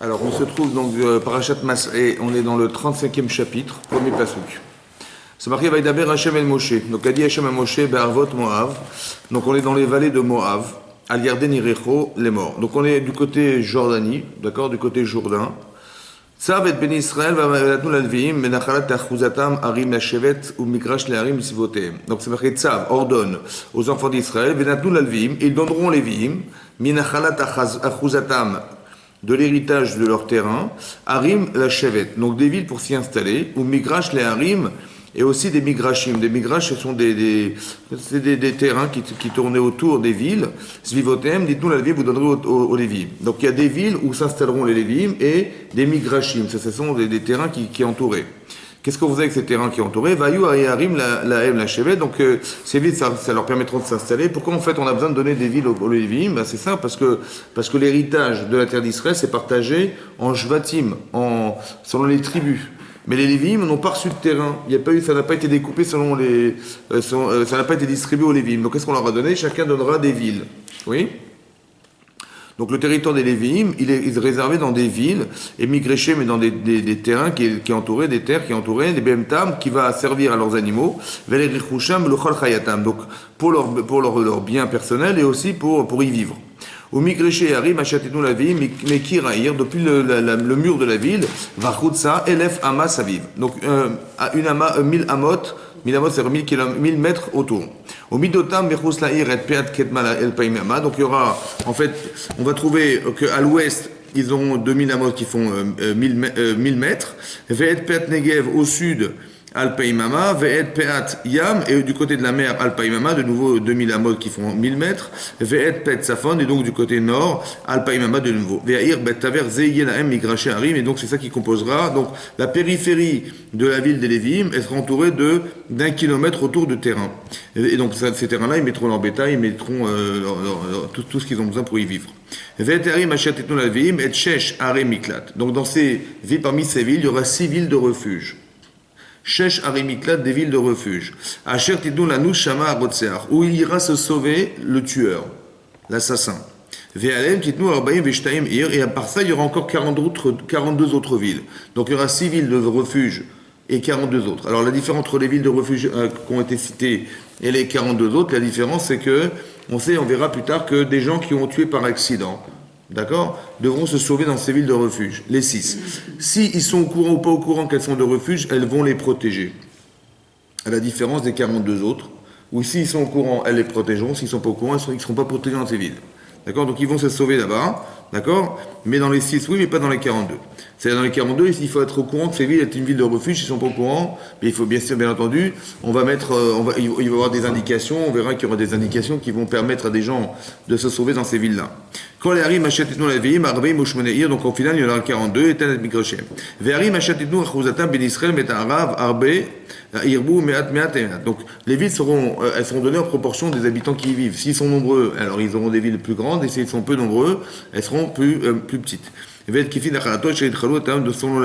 Alors, on se trouve donc Parashat Mas'é, on est dans le 35e chapitre, premier pasouk. C'est marqué Vaïdaber Hachem el Moshe. Donc, a dit Hachem el Moshe, Be'arvot Moav. Donc, on est dans les vallées de Moav, al Yarden Irecho, les morts. Donc, on est du côté Jordanie, d'accord, du côté Jourdain. Tzav et Ben Israël va maintenant l'alvim, menachalat achuzatam arim lashevet ou migrash leharim sivotem. Donc, c'est marqué Tzav ordonne aux enfants d'Israël, venatnu l'alvim, ils donneront les vim, menachalat achuzatam de l'héritage de leur terrain, Harim la Shevet, donc des villes pour s'y installer, ou Migrash les Harim, et aussi des Migrashim. Des Migrash, ce sont des terrains qui tournaient autour des villes. Svivotem, dites-nous la Lévi, vous donnerez aux Lévi. Donc il y a des villes où s'installeront les Lévim et des Migrashim, ce sont des terrains qui entouraient. Qu'est-ce qu'on faisait avec ces terrains qui entouraient? Vayu Harim la Hem la Shevet. Donc ces villes, ça leur permettra de s'installer. Pourquoi en fait on a besoin de donner des villes aux Lévim? Ben, c'est ça, parce que l'héritage de la terre d'Israël c'est partagé en Shvatim, selon les tribus. Mais les Lévim n'ont pas reçu de terrain. Ça n'a pas été découpé selon ça n'a pas été distribué aux Lévim. Donc qu'est-ce qu'on leur a donné? Chacun donnera des villes. Oui. Donc le territoire des Lévi'im, il est réservé dans des villes, et migréché, mais dans des terrains qui entouraient, des terres qui entouraient, des Behemtam, qui va servir à leurs animaux, donc pour leur bien personnel et aussi pour y vivre. Au migréché Harim, achetez-nous la ville, mais qui raïr, depuis le mur de la ville, Vachutsa, Elef Ama Saviv. Donc une ama, 1000 amot, 1000 amot, c'est 1000 mètres autour. Au Midotam, Bechus Laïr et Peat Ketmal El Paimama. Donc il y aura, en fait, on va trouver qu'à l'ouest, ils ont 2000 amot qui font 1000 mètres. Ve'et Peat Negev au sud, Al-Paimama, Ve'et Peat Yam, et du côté de la mer, Al-Paimama, de nouveau 2000 amot qui font 1000 mètres. Ve'et Peat Safon, et donc du côté nord, Al-Paimama de nouveau. Ve'air Bet Taver Zeiye Lahem Migraché Harim, et donc c'est ça qui composera. Donc la périphérie de la ville des Lévim, elle sera entourée d'un kilomètre autour de terrain. Et donc ces terrains-là, ils mettront leur bétail, ils mettront tout ce qu'ils ont besoin pour y vivre. Ve'et Harim Achatitnu Lavim, Et Shesh Harim Miklat. Donc dans ces villes, parmi ces villes, il y aura 6 villes de refuge. Shesh Harimiklat, des villes de refuge. Asher Tidou Lanou Shama Arotseach, où il ira se sauver le tueur, l'assassin. Ve'alem Tidou Arbaim Veshtaim Ir, et à part ça, il y aura encore 42 autres villes. Donc il y aura 6 villes de refuge et 42 autres. Alors la différence entre les villes de refuge qui ont été citées et les 42 autres, la différence c'est que, on verra plus tard que des gens qui ont tué par accident, d'accord, devront se sauver dans ces villes de refuge, les 6. Si ils sont au courant ou pas au courant qu'elles sont de refuge, elles vont les protéger. À la différence des 42 autres, où s'ils sont au courant, elles les protégeront, s'ils ne sont pas au courant, ils ne seront pas protégés dans ces villes. D'accord, donc ils vont se sauver là-bas, d'accord, mais dans les 6, oui, mais pas dans les 42. C'est-à-dire dans les 42, il faut être au courant que ces villes est une ville de refuge, s'ils ne sont pas au courant, mais il faut bien entendu, il va y avoir des indications, on verra qu'il y aura des indications qui vont permettre à des gens de se sauver dans ces villes-là. Quand les Harim achetez-nous la ville, Arbei Moshmoneir, donc au final il y en aura 42, et Tanet Migroshem. Ve'Harim achetez-nous Achuzatam Ben Israël, Met Arav, Arbei, Irbu, Meat, donc les villes elles seront données en proportion des habitants qui y vivent. S'ils sont nombreux, alors ils auront des villes plus grandes, et s'ils sont peu nombreux, elles seront plus petites. Selon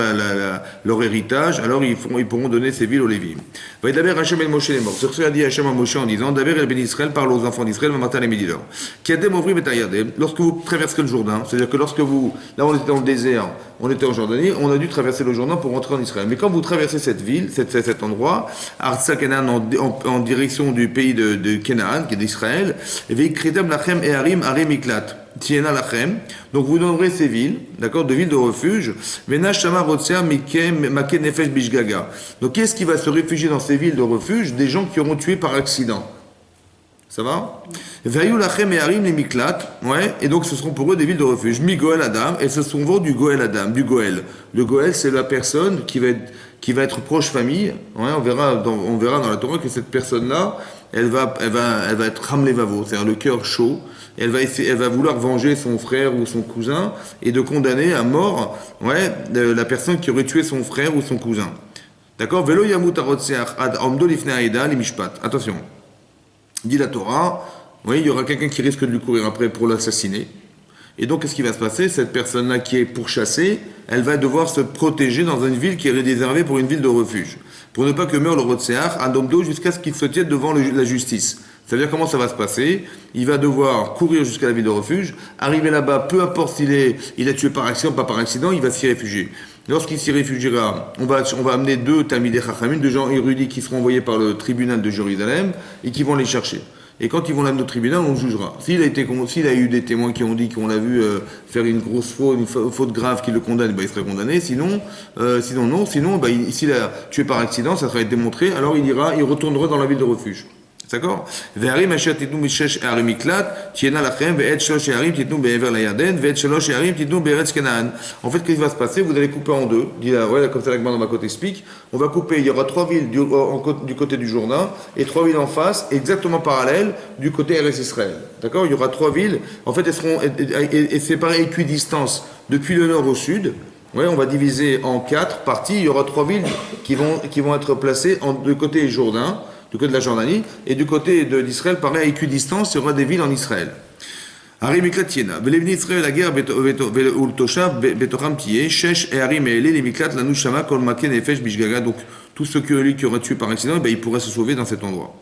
leur héritage, alors ils pourront donner ces villes aux Lévim. Sur ce a dit Hachem à Moshe en disant, Daber el Ben Israël parle aux enfants d'Israël, Matin et Midi. Lorsque vous traversez le Jourdain, c'est-à-dire que là on était dans le désert, on était en Jordanie, on a dû traverser le Jourdain pour rentrer en Israël. Mais quand vous traversez cette ville, cet endroit, Artsa Canaan en direction du pays de Canaan, qui est d'Israël, Veikritam Lachem et Harim Miklat. Tiena Lachem, donc vous donnerez ces villes, d'accord, de villes de refuge. Donc qu'est-ce qui va se réfugier dans ces villes de refuge? Des gens qui auront tué par accident. Ça va? Vayu Lachem et Harim les Miklat, ouais, et donc ce seront pour eux des villes de refuge. Mi Goel Adam, et ce sont du Goel Adam, du Goel. Le Goel, c'est la personne qui va être proche famille. Ouais, on verra dans la Torah que cette personne-là, elle va être Ramlevavo, c'est-à-dire le cœur chaud. Elle va vouloir venger son frère ou son cousin et de condamner à mort, la personne qui aurait tué son frère ou son cousin. D'accord? Velo yamut arotseach ad omdo lifnei haïda li mishpat. Attention. Dit la Torah, oui, il y aura quelqu'un qui risque de lui courir après pour l'assassiner. Et donc, qu'est-ce qui va se passer? Cette personne-là qui est pourchassée, elle va devoir se protéger dans une ville qui est réservée pour une ville de refuge. Pour ne pas que meure le rotseach ad omdo jusqu'à ce qu'il se tienne devant la justice. Ça veut dire comment ça va se passer? Il va devoir courir jusqu'à la ville de refuge, arriver là-bas, peu importe il a tué par accident, pas par accident, il va s'y réfugier. Lorsqu'il s'y réfugiera, on va amener deux Talmidei Chachamim, deux gens érudits qui seront envoyés par le tribunal de Jérusalem et qui vont les chercher. Et quand ils vont l'amener au tribunal, on le jugera. S'il a eu des témoins qui ont dit qu'on l'a vu faire une grosse faute, une faute grave qui le condamne, il serait condamné. Sinon, non. Sinon, s'il a tué par accident, ça serait démontré. Alors il retournera dans la ville de refuge. D'accord? Ve'arim asher titnu mishesh e'arim miklat, tiena lachem, ve'et shlosh e'arim titnu be'ever la Yarden, ve'et shlosh e'arim titnu be'eretz Canaan. En fait, qu'est-ce qui va se passer? Vous allez couper en deux. Comme ça, la Gemara dans ma côté explique. On va couper, il y aura 3 villes du côté du Jourdain et 3 villes en face, exactement parallèles, du côté Eretz Israël. D'accord? Il y aura 3 villes. En fait, elles seront séparées à équidistance depuis le nord au sud. Ouais, on va diviser en 4 parties. Il y aura 3 villes qui vont être placées du côté Jourdain, du côté de la Jordanie, et du côté d'Israël, pareil, à équidistance, il y aura des villes en Israël. Harim Miklat Velevni Israël la guerre Ultoshav Betocham Tiye, Shesh et Harim et les Miklat, la Nushama, Kol Maken et Fesh Bishgaga. Donc, tous ceux qui auraient tué par accident, ils pourraient se sauver dans cet endroit.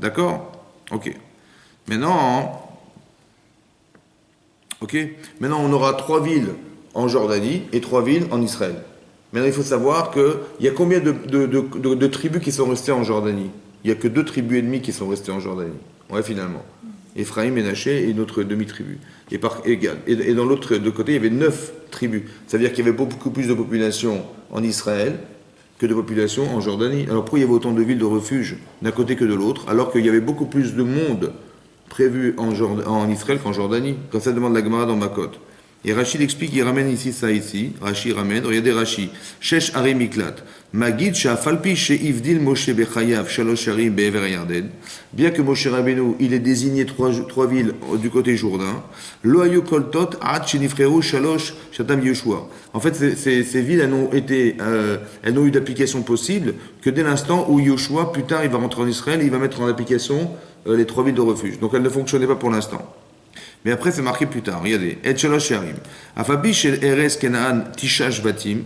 D'accord? Ok. Maintenant, on aura 3 villes en Jordanie et 3 villes en Israël. Maintenant, il faut savoir qu'il y a combien de tribus qui sont restées en Jordanie? Il n'y a que 2 tribus et demie qui sont restées en Jordanie. Ouais, finalement. Ephraim, Ménaché et une autre demi-tribu. Et dans l'autre côté, il y avait 9 tribus. Ça veut dire qu'il y avait beaucoup plus de population en Israël que de population en Jordanie. Alors pourquoi il y avait autant de villes de refuge d'un côté que de l'autre, alors qu'il y avait beaucoup plus de monde prévu en Israël qu'en Jordanie? Quand ça demande la Gemara dans Makot. Et Rachid explique, il ramène ici. Rachid ramène, regardez Rachid. Shesh Harim Miklat. Magid Shafalpi Sheivdil Moshe Bechayav Shalosh Harim Be'ever Yarden. Bien que Moshe Rabbeinu, il ait désigné 3 villes du côté Jourdain. Lo Ayu Koltot Ad Shenifreru Shalosh Shatam Yeshua. En fait, ces villes, elles n'ont eu d'application possible que dès l'instant où Yoshua, plus tard, il va rentrer en Israël et il va mettre en application les 3 villes de refuge. Donc elles ne fonctionnaient pas pour l'instant. Mais après, c'est marqué plus tard. Regardez. Et Shalosh Yarim. Afabi shel Eres Kenaan Tishash Vatim.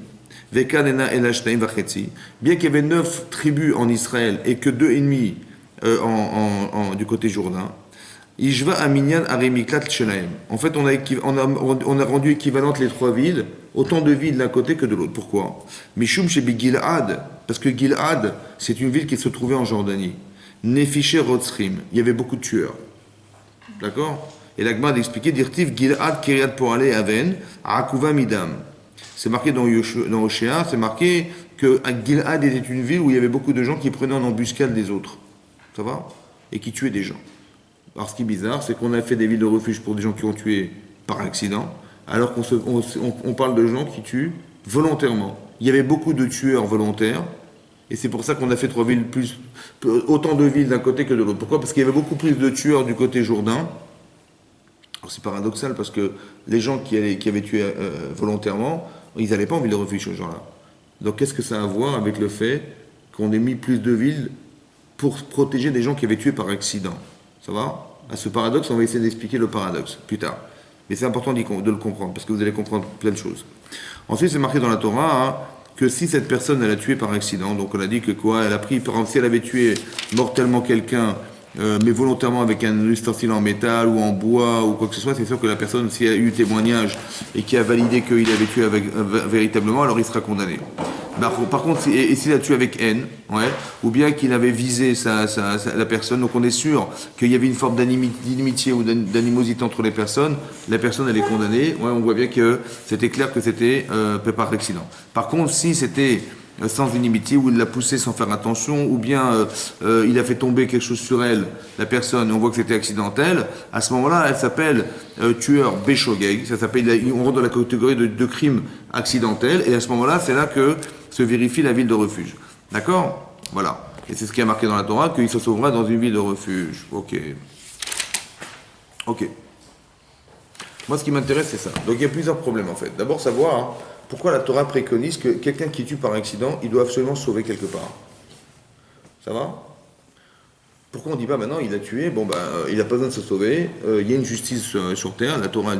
Vekanena Elashtaim Vachetzi. Bien qu'il y avait 9 tribus en Israël et que 2,5 du côté Jourdain. Ishva Aminyan Arimiklat Shelaim. En fait, on a rendu équivalentes les 3 villes, autant de villes d'un côté que de l'autre. Pourquoi? Mishum Shebi Gilad. Parce que Gilad, c'est une ville qui se trouvait en Jordanie. Nefishe Rotzrim. Il y avait beaucoup de tueurs. D'accord? Et l'Agma d'expliquer, Dirtiv Gilad Kiryat Poale Aven, Akuva Midam. C'est marqué dans Oshéa, c'est marqué que Gilad était une ville où il y avait beaucoup de gens qui prenaient en embuscade les autres. Ça va? Et qui tuaient des gens. Alors ce qui est bizarre, c'est qu'on a fait des villes de refuge pour des gens qui ont tué par accident, alors qu'on parle de gens qui tuent volontairement. Il y avait beaucoup de tueurs volontaires, et c'est pour ça qu'on a fait autant de villes d'un côté que de l'autre. Pourquoi? Parce qu'il y avait beaucoup plus de tueurs du côté Jourdain. Alors c'est paradoxal parce que les gens qui avaient tué volontairement, ils n'allaient pas en ville de refuge, ces gens-là. Donc qu'est-ce que ça a à voir avec le fait qu'on ait mis plus de villes pour protéger des gens qui avaient tué par accident? Ça va? À ce paradoxe, on va essayer d'expliquer le paradoxe plus tard. Mais c'est important de le comprendre parce que vous allez comprendre plein de choses. Ensuite, c'est marqué dans la Torah que si cette personne elle a tué par accident, donc on a dit que elle a pris, par exemple, si elle avait tué mortellement quelqu'un, mais volontairement avec un ustensile en métal ou en bois ou quoi que ce soit, c'est sûr que la personne, s'il y a eu témoignage et qui a validé qu'il avait tué véritablement, alors il sera condamné. Par contre, s'il a tué avec haine, ou bien qu'il avait visé la personne, donc on est sûr qu'il y avait une forme d'inimitié ou d'animosité entre les personnes, la personne elle est condamnée, on voit bien que c'était clair que c'était par accident. Par contre, si c'était sans inimitié, ou il l'a poussé sans faire attention, ou bien il a fait tomber quelque chose sur elle, la personne, et on voit que c'était accidentel, à ce moment-là, elle s'appelle tueur Béchogeg, on rentre dans la catégorie de crime accidentel, et à ce moment-là, c'est là que se vérifie la ville de refuge. D'accord? Voilà. Et c'est ce qui est marqué dans la Torah, qu'il se sauvera dans une ville de refuge. Ok. Moi, ce qui m'intéresse, c'est ça. Donc, il y a plusieurs problèmes, en fait. D'abord, savoir pourquoi la Torah préconise que quelqu'un qui tue par accident, il doit absolument se sauver quelque part. Ça va? Pourquoi on ne dit pas maintenant, il a tué, il n'a pas besoin de se sauver, il y a une justice sur terre, la Torah,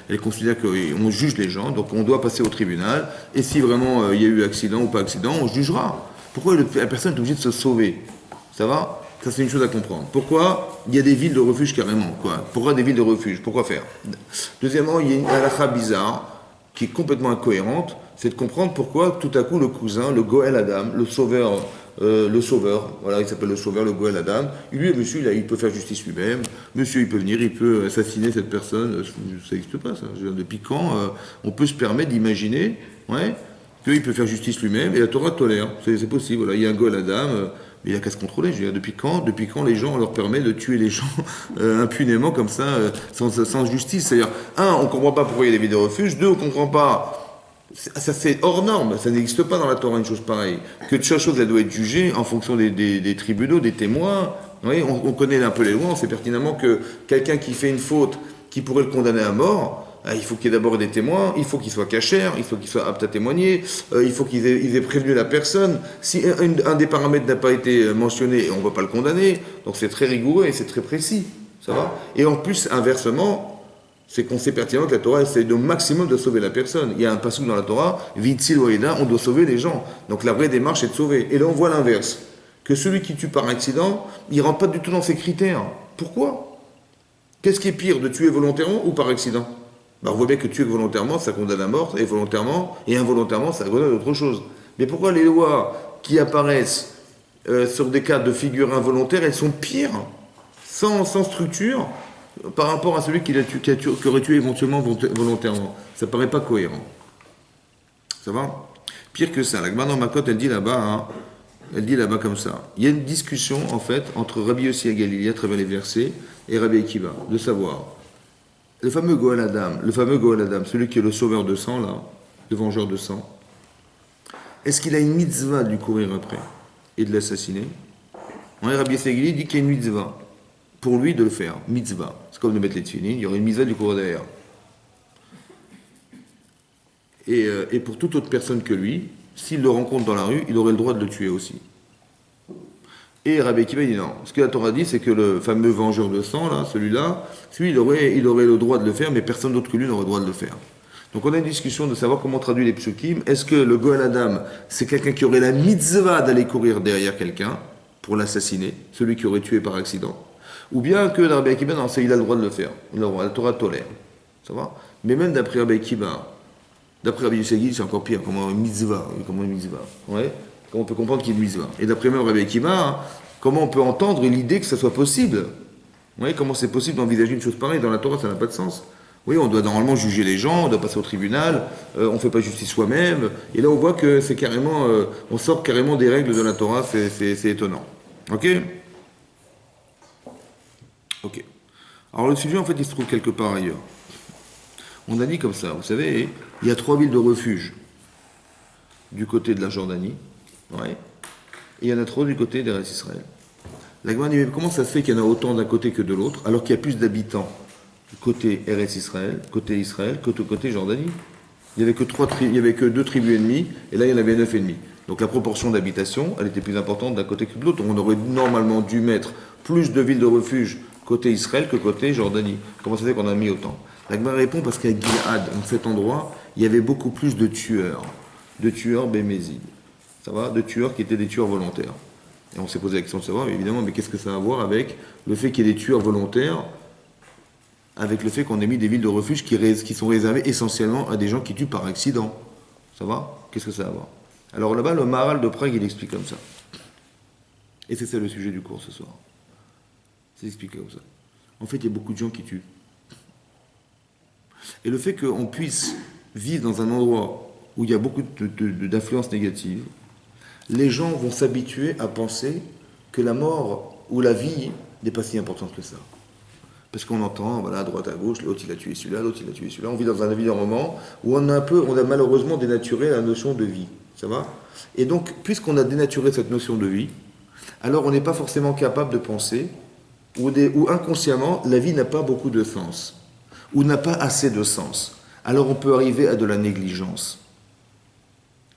elle considère qu'on juge les gens, donc on doit passer au tribunal, et si vraiment il y a eu accident ou pas accident, on jugera. Pourquoi la personne est obligée de se sauver? Ça va? Ça, c'est une chose à comprendre. Pourquoi il y a des villes de refuge carrément, quoi? Pourquoi des villes de refuge? Pourquoi faire? Deuxièmement, il y a une halakha bizarre qui est complètement incohérente, c'est de comprendre pourquoi tout à coup le cousin, le Goël Adam, le sauveur, voilà, il s'appelle le sauveur, le Goël Adam, lui, monsieur, il peut faire justice lui-même, monsieur, il peut venir, il peut assassiner cette personne, ça n'existe pas, ça. Je veux dire, depuis quand on peut se permettre d'imaginer, ouais, qu'il peut faire justice lui-même, et la Torah tolère, c'est possible, voilà, il y a un Goël Adam, mais il n'y a qu'à se contrôler, je veux dire, depuis quand les gens, on leur permet de tuer les gens impunément comme ça, sans justice, c'est-à-dire, un, on ne comprend pas pourquoi il y a des villes de refuge, deux, on ne comprend pas. Ça c'est hors norme, ça n'existe pas dans la Torah une chose pareille. Que chaque chose elle doit être jugée en fonction des tribunaux, des témoins. Oui, on connaît un peu les lois, on sait pertinemment que quelqu'un qui fait une faute qui pourrait le condamner à mort, il faut qu'il y ait d'abord des témoins, il faut qu'il soit cachère, il faut qu'il soit apte à témoigner, il faut qu'ils aient prévenu la personne. Si un des paramètres n'a pas été mentionné, on ne va pas le condamner. Donc c'est très rigoureux et c'est très précis. Ça va? Et en plus, inversement, c'est qu'on sait pertinemment que la Torah essaie au maximum de sauver la personne. Il y a un passage dans la Torah, Vitzil Oeda, on doit sauver les gens. Donc la vraie démarche est de sauver. Et là on voit l'inverse, que celui qui tue par accident, il ne rentre pas du tout dans ces critères. Pourquoi? Qu'est-ce qui est pire, de tuer volontairement ou par accident? On voit bien que tuer volontairement, ça condamne à mort, et volontairement, et involontairement, ça condamne à autre chose. Mais pourquoi les lois qui apparaissent sur des cas de figure involontaire, elles sont pires, sans structure, par rapport à celui qui aurait tué éventuellement volontairement? Ça paraît pas cohérent. Ça va? Pire que ça, la Gemara dans Makot, elle dit là-bas, comme ça. Il y a une discussion, en fait, entre Rabbi Yossi et Galilée, à travers les versets, et Rabbi Akiva, de savoir, le fameux Goël Adam, celui qui est le sauveur de sang, là, le vengeur de sang, est-ce qu'il a une mitzvah de lui courir après et de l'assassiner? Rabbi Yossi et Galilée dit qu'il y a une mitzvah pour lui de le faire, mitzvah. C'est comme de mettre les tefilines, il y aurait une mitzvah du courir derrière. Et pour toute autre personne que lui, s'il le rencontre dans la rue, il aurait le droit de le tuer aussi. Et Rabbi Akiva dit non. Ce que la Torah dit, c'est que le fameux vengeur de sang, là, celui-là, il aurait le droit de le faire, mais personne d'autre que lui n'aurait le droit de le faire. Donc on a une discussion de savoir comment traduire les psukim. Est-ce que le Goël Adam, c'est quelqu'un qui aurait la mitzvah d'aller courir derrière quelqu'un pour l'assassiner, celui qui aurait tué par accident? Ou bien que Rabbi Akiva, non, il a le droit de le faire. Il a le droit, la Torah tolère. Ça va? Mais même d'après Rabbi Akiva, d'après Rabbi Yossi, c'est encore pire, comment une mitzvah. Ouais? Comment on peut comprendre qu'il y a une mitzvah? Et d'après même Rabbi Akiva, comment on peut entendre l'idée que ça soit possible? Ouais, comment c'est possible d'envisager une chose pareille? Dans la Torah, ça n'a pas de sens. Oui, on doit normalement juger les gens, on doit passer au tribunal, on ne fait pas justice soi-même. Et là, on voit que c'est carrément, on sort carrément des règles de la Torah, c'est étonnant. Ok? Ok. Alors le sujet, en fait, il se trouve quelque part ailleurs. On a dit comme ça, vous savez, il y a 3 villes de refuge du côté de la Jordanie, ouais, et il y en a 3 du côté d'Eretz Israël. La Gemara dit, mais comment ça se fait qu'il y en a autant d'un côté que de l'autre, alors qu'il y a plus d'habitants du côté Eretz Israël, côté Israël, que du côté Jordanie? Il n'y avait que 2 tribus ennemies, et là il y en avait 9 ennemis. Donc la proportion d'habitation, elle était plus importante d'un côté que de l'autre. On aurait normalement dû mettre plus de villes de refuge côté Israël que côté Jordanie. Comment ça fait qu'on a mis autant? La Gemara répond parce qu'à Gilad, dans cet endroit, il y avait beaucoup plus de tueurs bémézides. Ça va? De tueurs qui étaient des tueurs volontaires. Et on s'est posé la question de savoir, évidemment, mais qu'est-ce que ça a à voir avec le fait qu'il y ait des tueurs volontaires, avec le fait qu'on ait mis des villes de refuge qui sont réservées essentiellement à des gens qui tuent par accident? Ça va? Qu'est-ce que ça a à voir? Alors là-bas, le Maharal de Prague, il explique comme ça. Et c'est ça le sujet du cours ce soir. C'est expliqué comme ça. En fait, il y a beaucoup de gens qui tuent. Et le fait qu'on puisse vivre dans un endroit où il y a beaucoup d'influences négatives, les gens vont s'habituer à penser que la mort ou la vie n'est pas si importante que ça. Parce qu'on entend, voilà, à droite, à gauche, l'autre il a tué celui-là, l'autre il a tué celui-là. On vit dans un environnement où on a malheureusement dénaturé la notion de vie. Ça va? Et donc, puisqu'on a dénaturé cette notion de vie, alors on n'est pas forcément capable de penser, ou inconsciemment, la vie n'a pas beaucoup de sens, ou n'a pas assez de sens. Alors on peut arriver à de la négligence.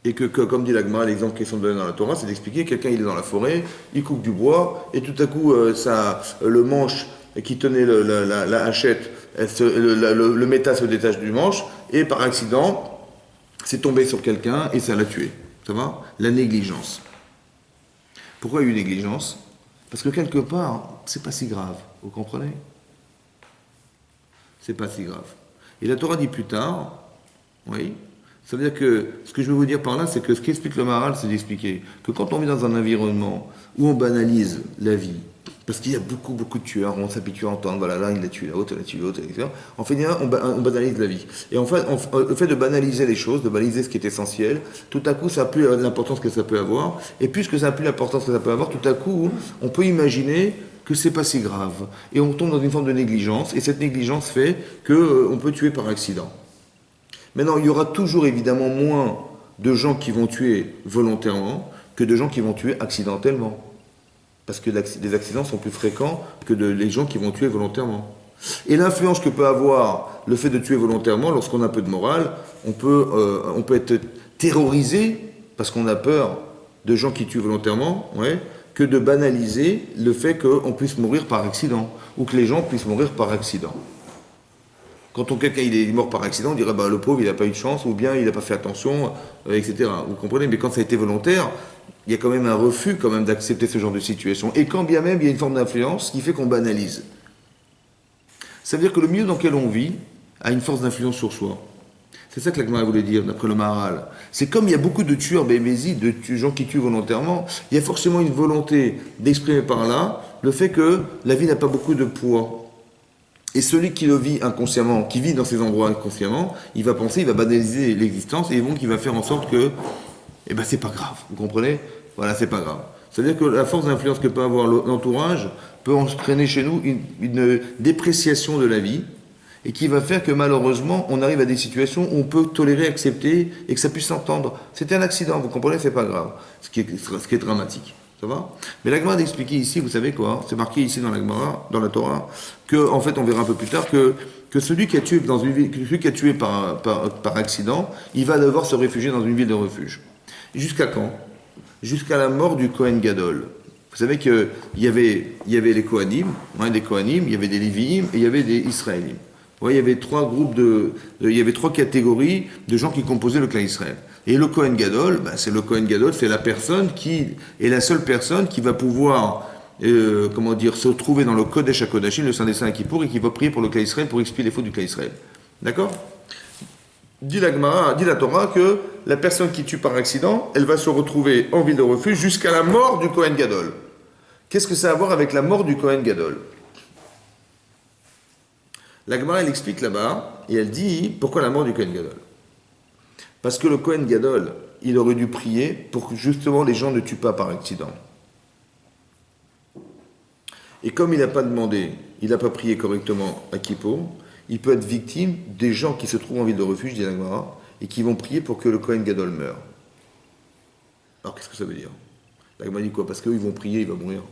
Et que comme dit l'Agma, l'exemple qu'ils sont donnés dans la Torah, c'est d'expliquer, quelqu'un il est dans la forêt, il coupe du bois, et tout à coup, le manche qui tenait la hachette, le métal se détache du manche, et par accident, c'est tombé sur quelqu'un, et ça l'a tué. Ça va? La négligence. Pourquoi il y a eu négligence? Parce que quelque part, c'est pas si grave. Vous comprenez? C'est pas si grave. Et la Torah dit plus tard, oui, ça veut dire que ce que je veux vous dire par là, c'est que ce qu'explique le Maharal, c'est d'expliquer que quand on vit dans un environnement où on banalise la vie, parce qu'il y a beaucoup de tueurs, on s'habitue à entendre, voilà, là il a tué l'autre, il a tué l'autre, etc. En fait, on banalise la vie. Et en fait, le fait de banaliser les choses, de banaliser ce qui est essentiel, tout à coup, ça n'a plus l'importance que ça peut avoir. Et puisque ça n'a plus l'importance que ça peut avoir, tout à coup, on peut imaginer que c'est pas si grave. Et on tombe dans une forme de négligence, et cette négligence fait qu'on peut tuer par accident. Maintenant, il y aura toujours évidemment moins de gens qui vont tuer volontairement que de gens qui vont tuer accidentellement. Parce que les accidents sont plus fréquents que les gens qui vont tuer volontairement. Et l'influence que peut avoir le fait de tuer volontairement, lorsqu'on a peu de morale, on peut être terrorisé parce qu'on a peur de gens qui tuent volontairement, ouais, que de banaliser le fait qu'on puisse mourir par accident, ou que les gens puissent mourir par accident. Quand quelqu'un est mort par accident, on dirait bah, le pauvre il n'a pas eu de chance, ou bien il n'a pas fait attention, etc. Vous comprenez? Mais quand ça a été volontaire, il y a quand même un refus quand même d'accepter ce genre de situation. Et quand bien même il y a une forme d'influence qui fait qu'on banalise. Ça veut dire que le milieu dans lequel on vit a une force d'influence sur soi. C'est ça que la Gemara voulait dire, d'après le Maharal. C'est comme il y a beaucoup de tueurs bémésis, de gens qui tuent volontairement, il y a forcément une volonté d'exprimer par là le fait que la vie n'a pas beaucoup de poids. Et celui qui le vit inconsciemment, qui vit dans ces endroits inconsciemment, il va penser, il va banaliser l'existence et donc il va faire en sorte que, eh ben c'est pas grave, vous comprenez? Voilà, c'est pas grave. C'est-à-dire que la force d'influence que peut avoir l'entourage peut entraîner chez nous une dépréciation de la vie et qui va faire que malheureusement on arrive à des situations où on peut tolérer, accepter et que ça puisse s'entendre. C'était un accident, vous comprenez? C'est pas grave. Ce qui est dramatique. Ça va? Mais la Gemara d'expliquer ici, vous savez quoi? C'est marqué ici dans la Gemara, dans la Torah, que, en fait, on verra un peu plus tard, que celui qui a tué dans une ville, celui qui a tué par accident, il va devoir se réfugier dans une ville de refuge. Jusqu'à quand? Jusqu'à la mort du Kohen Gadol. Vous savez qu'il y avait les Kohanim, des Kohanim, il y avait des Lévi'im et il y avait des Israélim. Ouais, il y avait il y avait trois catégories de gens qui composaient le clan Israël. Et le Kohen Gadol, c'est le Kohen Gadol, c'est la personne qui est la seule personne qui va pouvoir, se trouver dans le Kodesh HaKodashim, le Saint des Saints à Kippour, et qui va prier pour le clan Israël pour expier les fautes du clan Israël. D'accord? Dit la Gemara, dit la Torah que la personne qui tue par accident, elle va se retrouver en ville de refuge jusqu'à la mort du Kohen Gadol. Qu'est-ce que ça a à voir avec la mort du Kohen Gadol? La Gemara, elle explique là-bas, et elle dit pourquoi la mort du Kohen Gadol. Parce que le Kohen Gadol, il aurait dû prier pour que justement les gens ne tuent pas par accident. Et comme il n'a pas demandé, il n'a pas prié correctement à Kippour, il peut être victime des gens qui se trouvent en ville de refuge, dit la Gemara, et qui vont prier pour que le Kohen Gadol meure. Alors qu'est-ce que ça veut dire? La Gemara dit quoi? Parce qu'eux, ils vont prier, il va mourir.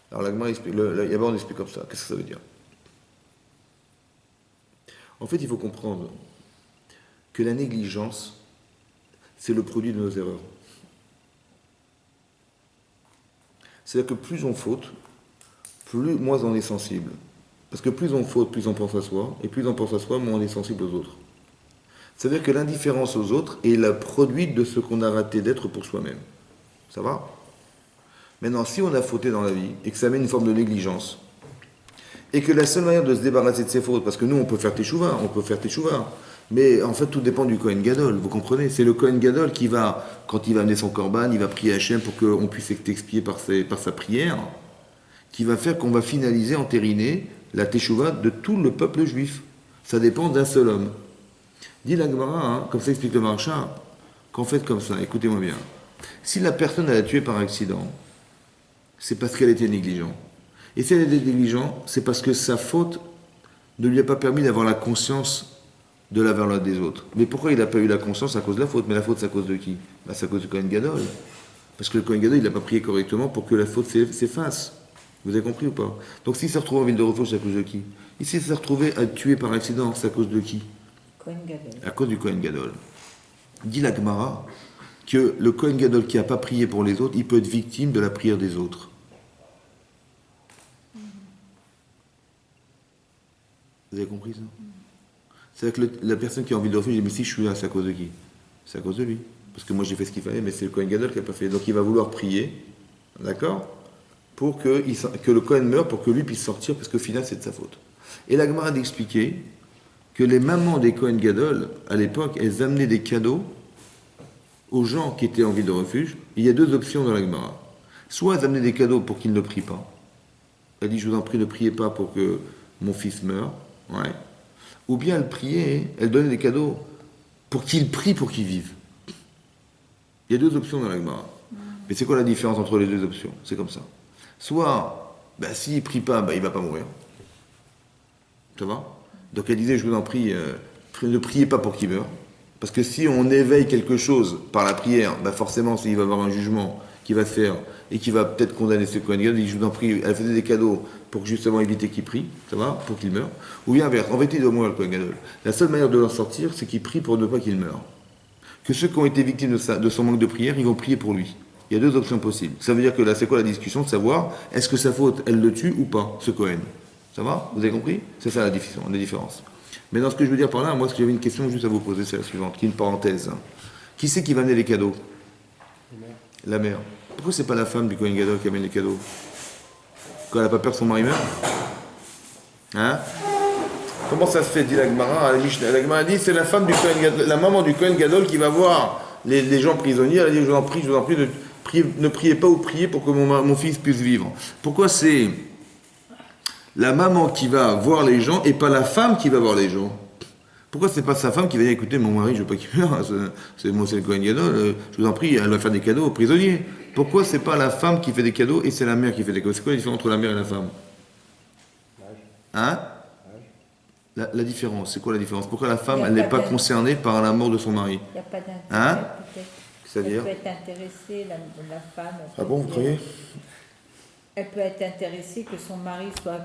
Alors la Gemara explique, on explique comme ça. Qu'est-ce que ça veut dire? En fait, il faut comprendre que la négligence, c'est le produit de nos erreurs. C'est-à-dire que plus on faute, moins on est sensible. Parce que plus on faute, plus on pense à soi, et plus on pense à soi, moins on est sensible aux autres. C'est-à-dire que l'indifférence aux autres est le produit de ce qu'on a raté d'être pour soi-même. Ça va? Maintenant, si on a fauté dans la vie, et que ça met une forme de négligence, et que la seule manière de se débarrasser de ses fautes, parce que nous on peut faire teshuva, mais en fait tout dépend du Kohen Gadol, vous comprenez? C'est le Kohen Gadol qui va, quand il va amener son korban, il va prier Hachem pour qu'on puisse être expié par sa prière, qui va faire qu'on va finaliser, entériner la teshuva de tout le peuple juif. Ça dépend d'un seul homme. Dit la Gemara, comme ça explique le Maharsha, qu'en fait comme ça, écoutez-moi bien, si la personne elle a tué par accident, c'est parce qu'elle était négligente. Et si elle était négligente, c'est parce que sa faute ne lui a pas permis d'avoir la conscience de la valeur des autres. Mais pourquoi il n'a pas eu la conscience à cause de la faute? Mais la faute, c'est à cause de qui? C'est à cause du Kohen Gadol. Parce que le Kohen Gadol, il n'a pas prié correctement pour que la faute s'efface. Vous avez compris ou pas? Donc s'il s'est retrouvé en ville de refuge, c'est à cause de qui? Et s'il s'est retrouvé à tuer par accident, c'est à cause de qui? Kohen Gadol. À cause du Kohen Gadol. Dit la Gemara que le Kohen Gadol qui n'a pas prié pour les autres, il peut être victime de la prière des autres. Vous avez compris ça? C'est-à-dire que la personne qui a envie de refuge dit mais si je suis là, c'est à cause de qui? C'est à cause de lui. Parce que moi j'ai fait ce qu'il fallait, mais c'est le Kohen Gadol qui n'a pas fait. Donc il va vouloir prier d'accord, pour que le Kohen meure, pour que lui puisse sortir, parce qu'au final, c'est de sa faute. Et la Gemara d'expliquer que les mamans des Kohen Gadol, à l'époque, elles amenaient des cadeaux aux gens qui étaient en ville de refuge. Il y a deux options dans la Gemara. Soit elles amenaient des cadeaux pour qu'ils ne prient pas. Elle dit, je vous en prie, ne priez pas pour que mon fils meure. Ouais. Ou bien elles priaient, elles donnaient des cadeaux pour qu'il prie, pour qu'il vive. Il y a deux options dans la Gemara. Mais c'est quoi la différence entre les deux options? C'est comme ça. Soit, s'il ne prie pas, il ne va pas mourir. Ça va? Donc elle disait, je vous en prie, ne priez pas pour qu'il meure. Parce que si on éveille quelque chose par la prière, forcément, il va y avoir un jugement qui va se faire et qui va peut-être condamner ce Kohen Gadol. Je vous en prie, elle faisait des cadeaux pour justement éviter qu'il prie, ça va, pour qu'il meure. Ou bien inverse, en vérité, il doit mourir le Kohen Gadol. La seule manière de l'en sortir, c'est qu'il prie pour ne pas qu'il meure. Que ceux qui ont été victimes de son manque de prière, ils vont prier pour lui. Il y a deux options possibles. Ça veut dire que là, c'est quoi la discussion? De savoir, est-ce que sa faute, elle le tue ou pas, ce Kohen? Ça va? Vous avez compris? C'est ça la différence. Mais dans ce que je veux dire par là, moi, ce que j'avais une question juste à vous poser, c'est la suivante, qui est une parenthèse. Qui c'est qui va amener les cadeaux? La mère. Pourquoi c'est pas la femme du Kohen Gadol qui amène les cadeaux? Quand elle n'a pas peur que son mari meure? Hein? Comment ça se fait, dit la Gemara? La Gemara dit, c'est la femme du Kohen Gadol, la maman du Kohen Gadol qui va voir les gens prisonniers. Elle a dit, je vous en prie, ne priez pas ou priez pour que mon fils puisse vivre. Pourquoi c'est la maman qui va voir les gens et pas la femme qui va voir les gens? Pourquoi c'est pas sa femme qui va dire, écoutez, mon mari, je veux pas qu'il meure, c'est le Kohen Gadol, je vous en prie, elle va faire des cadeaux aux prisonniers. Pourquoi c'est pas la femme qui fait des cadeaux et c'est la mère qui fait des cadeaux? C'est quoi la différence entre la mère et la femme? Hein? La différence, c'est quoi la différence? Pourquoi la femme, elle n'est pas concernée par la mort de son mari? Il n'y a pas d'intérêt, hein? peut-être. C'est-à-dire? Elle peut être intéressée, la femme. Ah bon, vous croyez? Elle peut être intéressée que son mari soit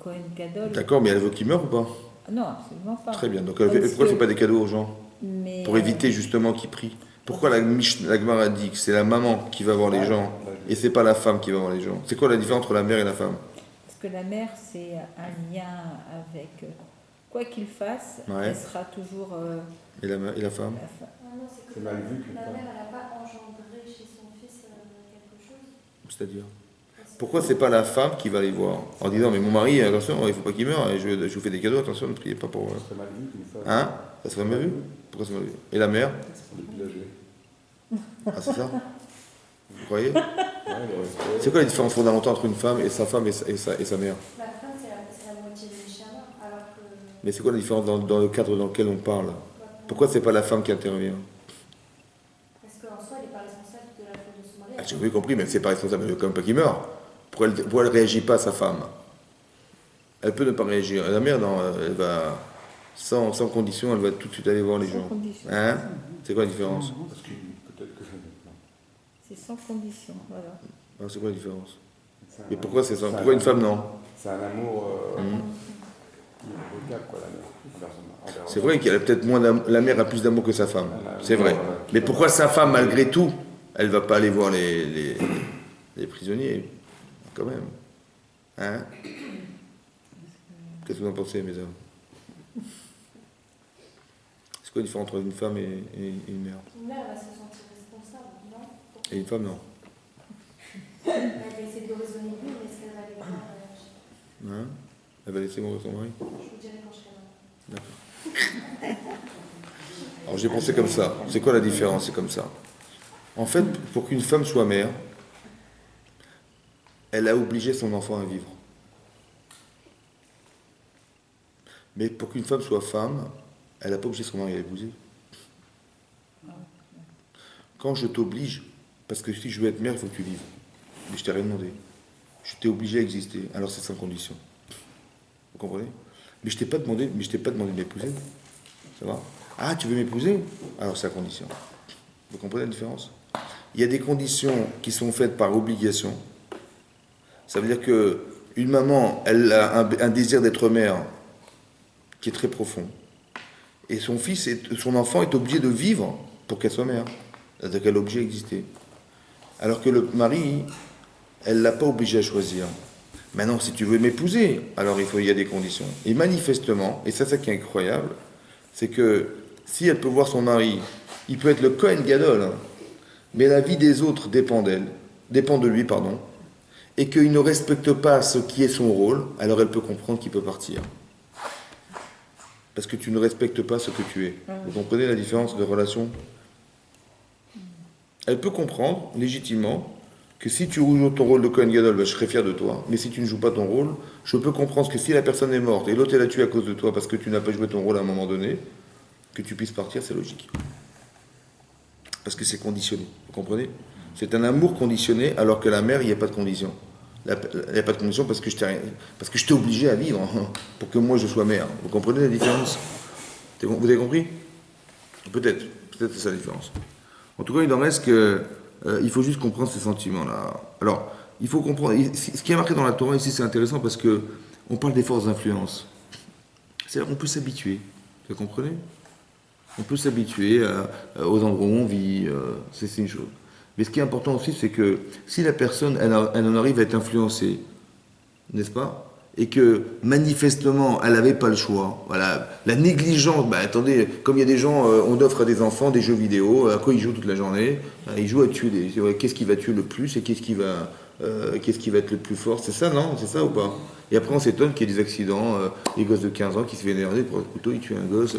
Kohen Gadol. D'accord, mais elle veut qu'il meure ou pas? Non, absolument pas. Très bien. Donc pourquoi elle ne fait pas des cadeaux aux gens? Pour éviter justement qu'ils prient. Pourquoi la Gemara dit que c'est la maman qui va voir les gens et c'est pas la femme qui va voir les gens? C'est quoi la différence entre la mère et la femme? Parce que la mère, c'est un lien avec... quoi qu'il fasse, elle sera toujours... Et la femme? Ah non, c'est mal vu que la mère, elle n'a pas engendré chez son fils quelque chose. C'est-à-dire? Pourquoi c'est pas la femme qui va les voir en disant, mais mon mari, attention, il ne faut pas qu'il meure, je vous fais des cadeaux, attention, ne priez pas pour... Ça serait mal vu qu'une femme. Hein? Ça serait mal vu? Pourquoi c'est mal vu? Et la mère? Depuis l'âgé. Ah, c'est ça? Vous croyez? C'est quoi la différence fondamentale entre une femme et sa femme et sa mère? La femme, c'est la moitié de Neshama, alors que... Mais c'est quoi la différence dans le cadre dans lequel on parle? Pourquoi c'est pas la femme qui intervient? Parce qu'en soi, elle n'est pas responsable de la faute de son mari. Ah, j'ai bien compris, mais c'est pas responsable, elle veut quand même pas qu'il meure. Pourquoi elle ne réagit pas à sa femme? Elle peut ne pas réagir. La mère, non, elle va, sans condition, elle va tout de suite aller voir les gens. Hein? C'est quoi la différence? Parce que peut-être que c'est sans condition, voilà. Ah, c'est quoi la différence? Et pourquoi c'est ça? Pourquoi une femme, non? C'est un amour irrévocable, quoi, la mère. C'est vrai qu'elle a peut-être moins la mère a plus d'amour que sa femme. C'est vrai. Mais pourquoi sa femme, malgré tout, elle ne va pas aller voir les prisonniers? Quand même. Hein? Qu'est-ce que vous en pensez, mes hommes? C'est quoi la différence entre une femme et une mère? Une mère, elle va se sentir responsable, non? Et une femme, non. Elle va essayer de raisonner lui, mais est-ce qu'elle va aller voir Hein? Elle va laisser mourir son mari? Je vous dirai quand je serai là. D'accord. Alors j'ai pensé comme ça. C'est quoi la différence? C'est comme ça. En fait, pour qu'une femme soit mère, elle a obligé son enfant à vivre. Mais pour qu'une femme soit femme, elle n'a pas obligé son mari à épouser. Quand je t'oblige, parce que si je veux être mère, il faut que tu vives. Mais je t'ai rien demandé. Je t'ai obligé à exister. Alors c'est sans condition. Vous comprenez? Mais je t'ai pas demandé de m'épouser. Ça va? Ah, tu veux m'épouser? Alors c'est à condition. Vous comprenez la différence? Il y a des conditions qui sont faites par obligation. Ça veut dire que une maman, elle a un désir d'être mère qui est très profond. Et son enfant est obligé de vivre pour qu'elle soit mère. C'est-à-dire qu'elle est obligée d'exister. Alors que le mari, elle ne l'a pas obligé à choisir. Maintenant, si tu veux m'épouser, alors il y a des conditions. Et manifestement, et c'est ça qui est incroyable, c'est que si elle peut voir son mari, il peut être le Kohen Gadol, mais la vie des autres dépend d'elle. dépend de lui, pardon, et qu'il ne respecte pas ce qui est son rôle, alors elle peut comprendre qu'il peut partir. Parce que tu ne respectes pas ce que tu es. Vous comprenez la différence de relation? Elle peut comprendre, légitimement, que si tu joues ton rôle de Kohen Gadol, ben, je serais fier de toi. Mais si tu ne joues pas ton rôle, je peux comprendre que si la personne est morte et l'autre elle a tué à cause de toi parce que tu n'as pas joué ton rôle à un moment donné, que tu puisses partir, c'est logique. Parce que c'est conditionné. Vous comprenez? C'est un amour conditionné alors que la mère, il n'y a pas de condition. Il n'y a pas de condition parce que je t'ai obligé à vivre pour que moi je sois mère. Vous comprenez la différence? Vous avez compris? Peut-être c'est ça la différence. En tout cas, il en reste que il faut juste comprendre ces sentiments-là. Alors, il faut comprendre. Ce qui est marqué dans la Torah ici, c'est intéressant parce que on parle des forces d'influence. C'est-à-dire, on peut s'habituer. Vous comprenez? On peut s'habituer aux endroits où on vit. C'est une chose. Mais ce qui est important aussi, c'est que si la personne, elle en arrive à être influencée, n'est-ce pas? Et que manifestement, elle n'avait pas le choix. Voilà, la négligence. Bah, attendez, comme il y a des gens, on offre à des enfants des jeux vidéo, à quoi ils jouent toute la journée? Ils jouent à tuer qu'est-ce qui va tuer le plus et qu'est-ce qui va être le plus fort? C'est ça, non? C'est ça ou pas? Et après, on s'étonne qu'il y ait des accidents, les gosses de 15 ans qui se fait énerver pour un couteau, ils tuent un gosse.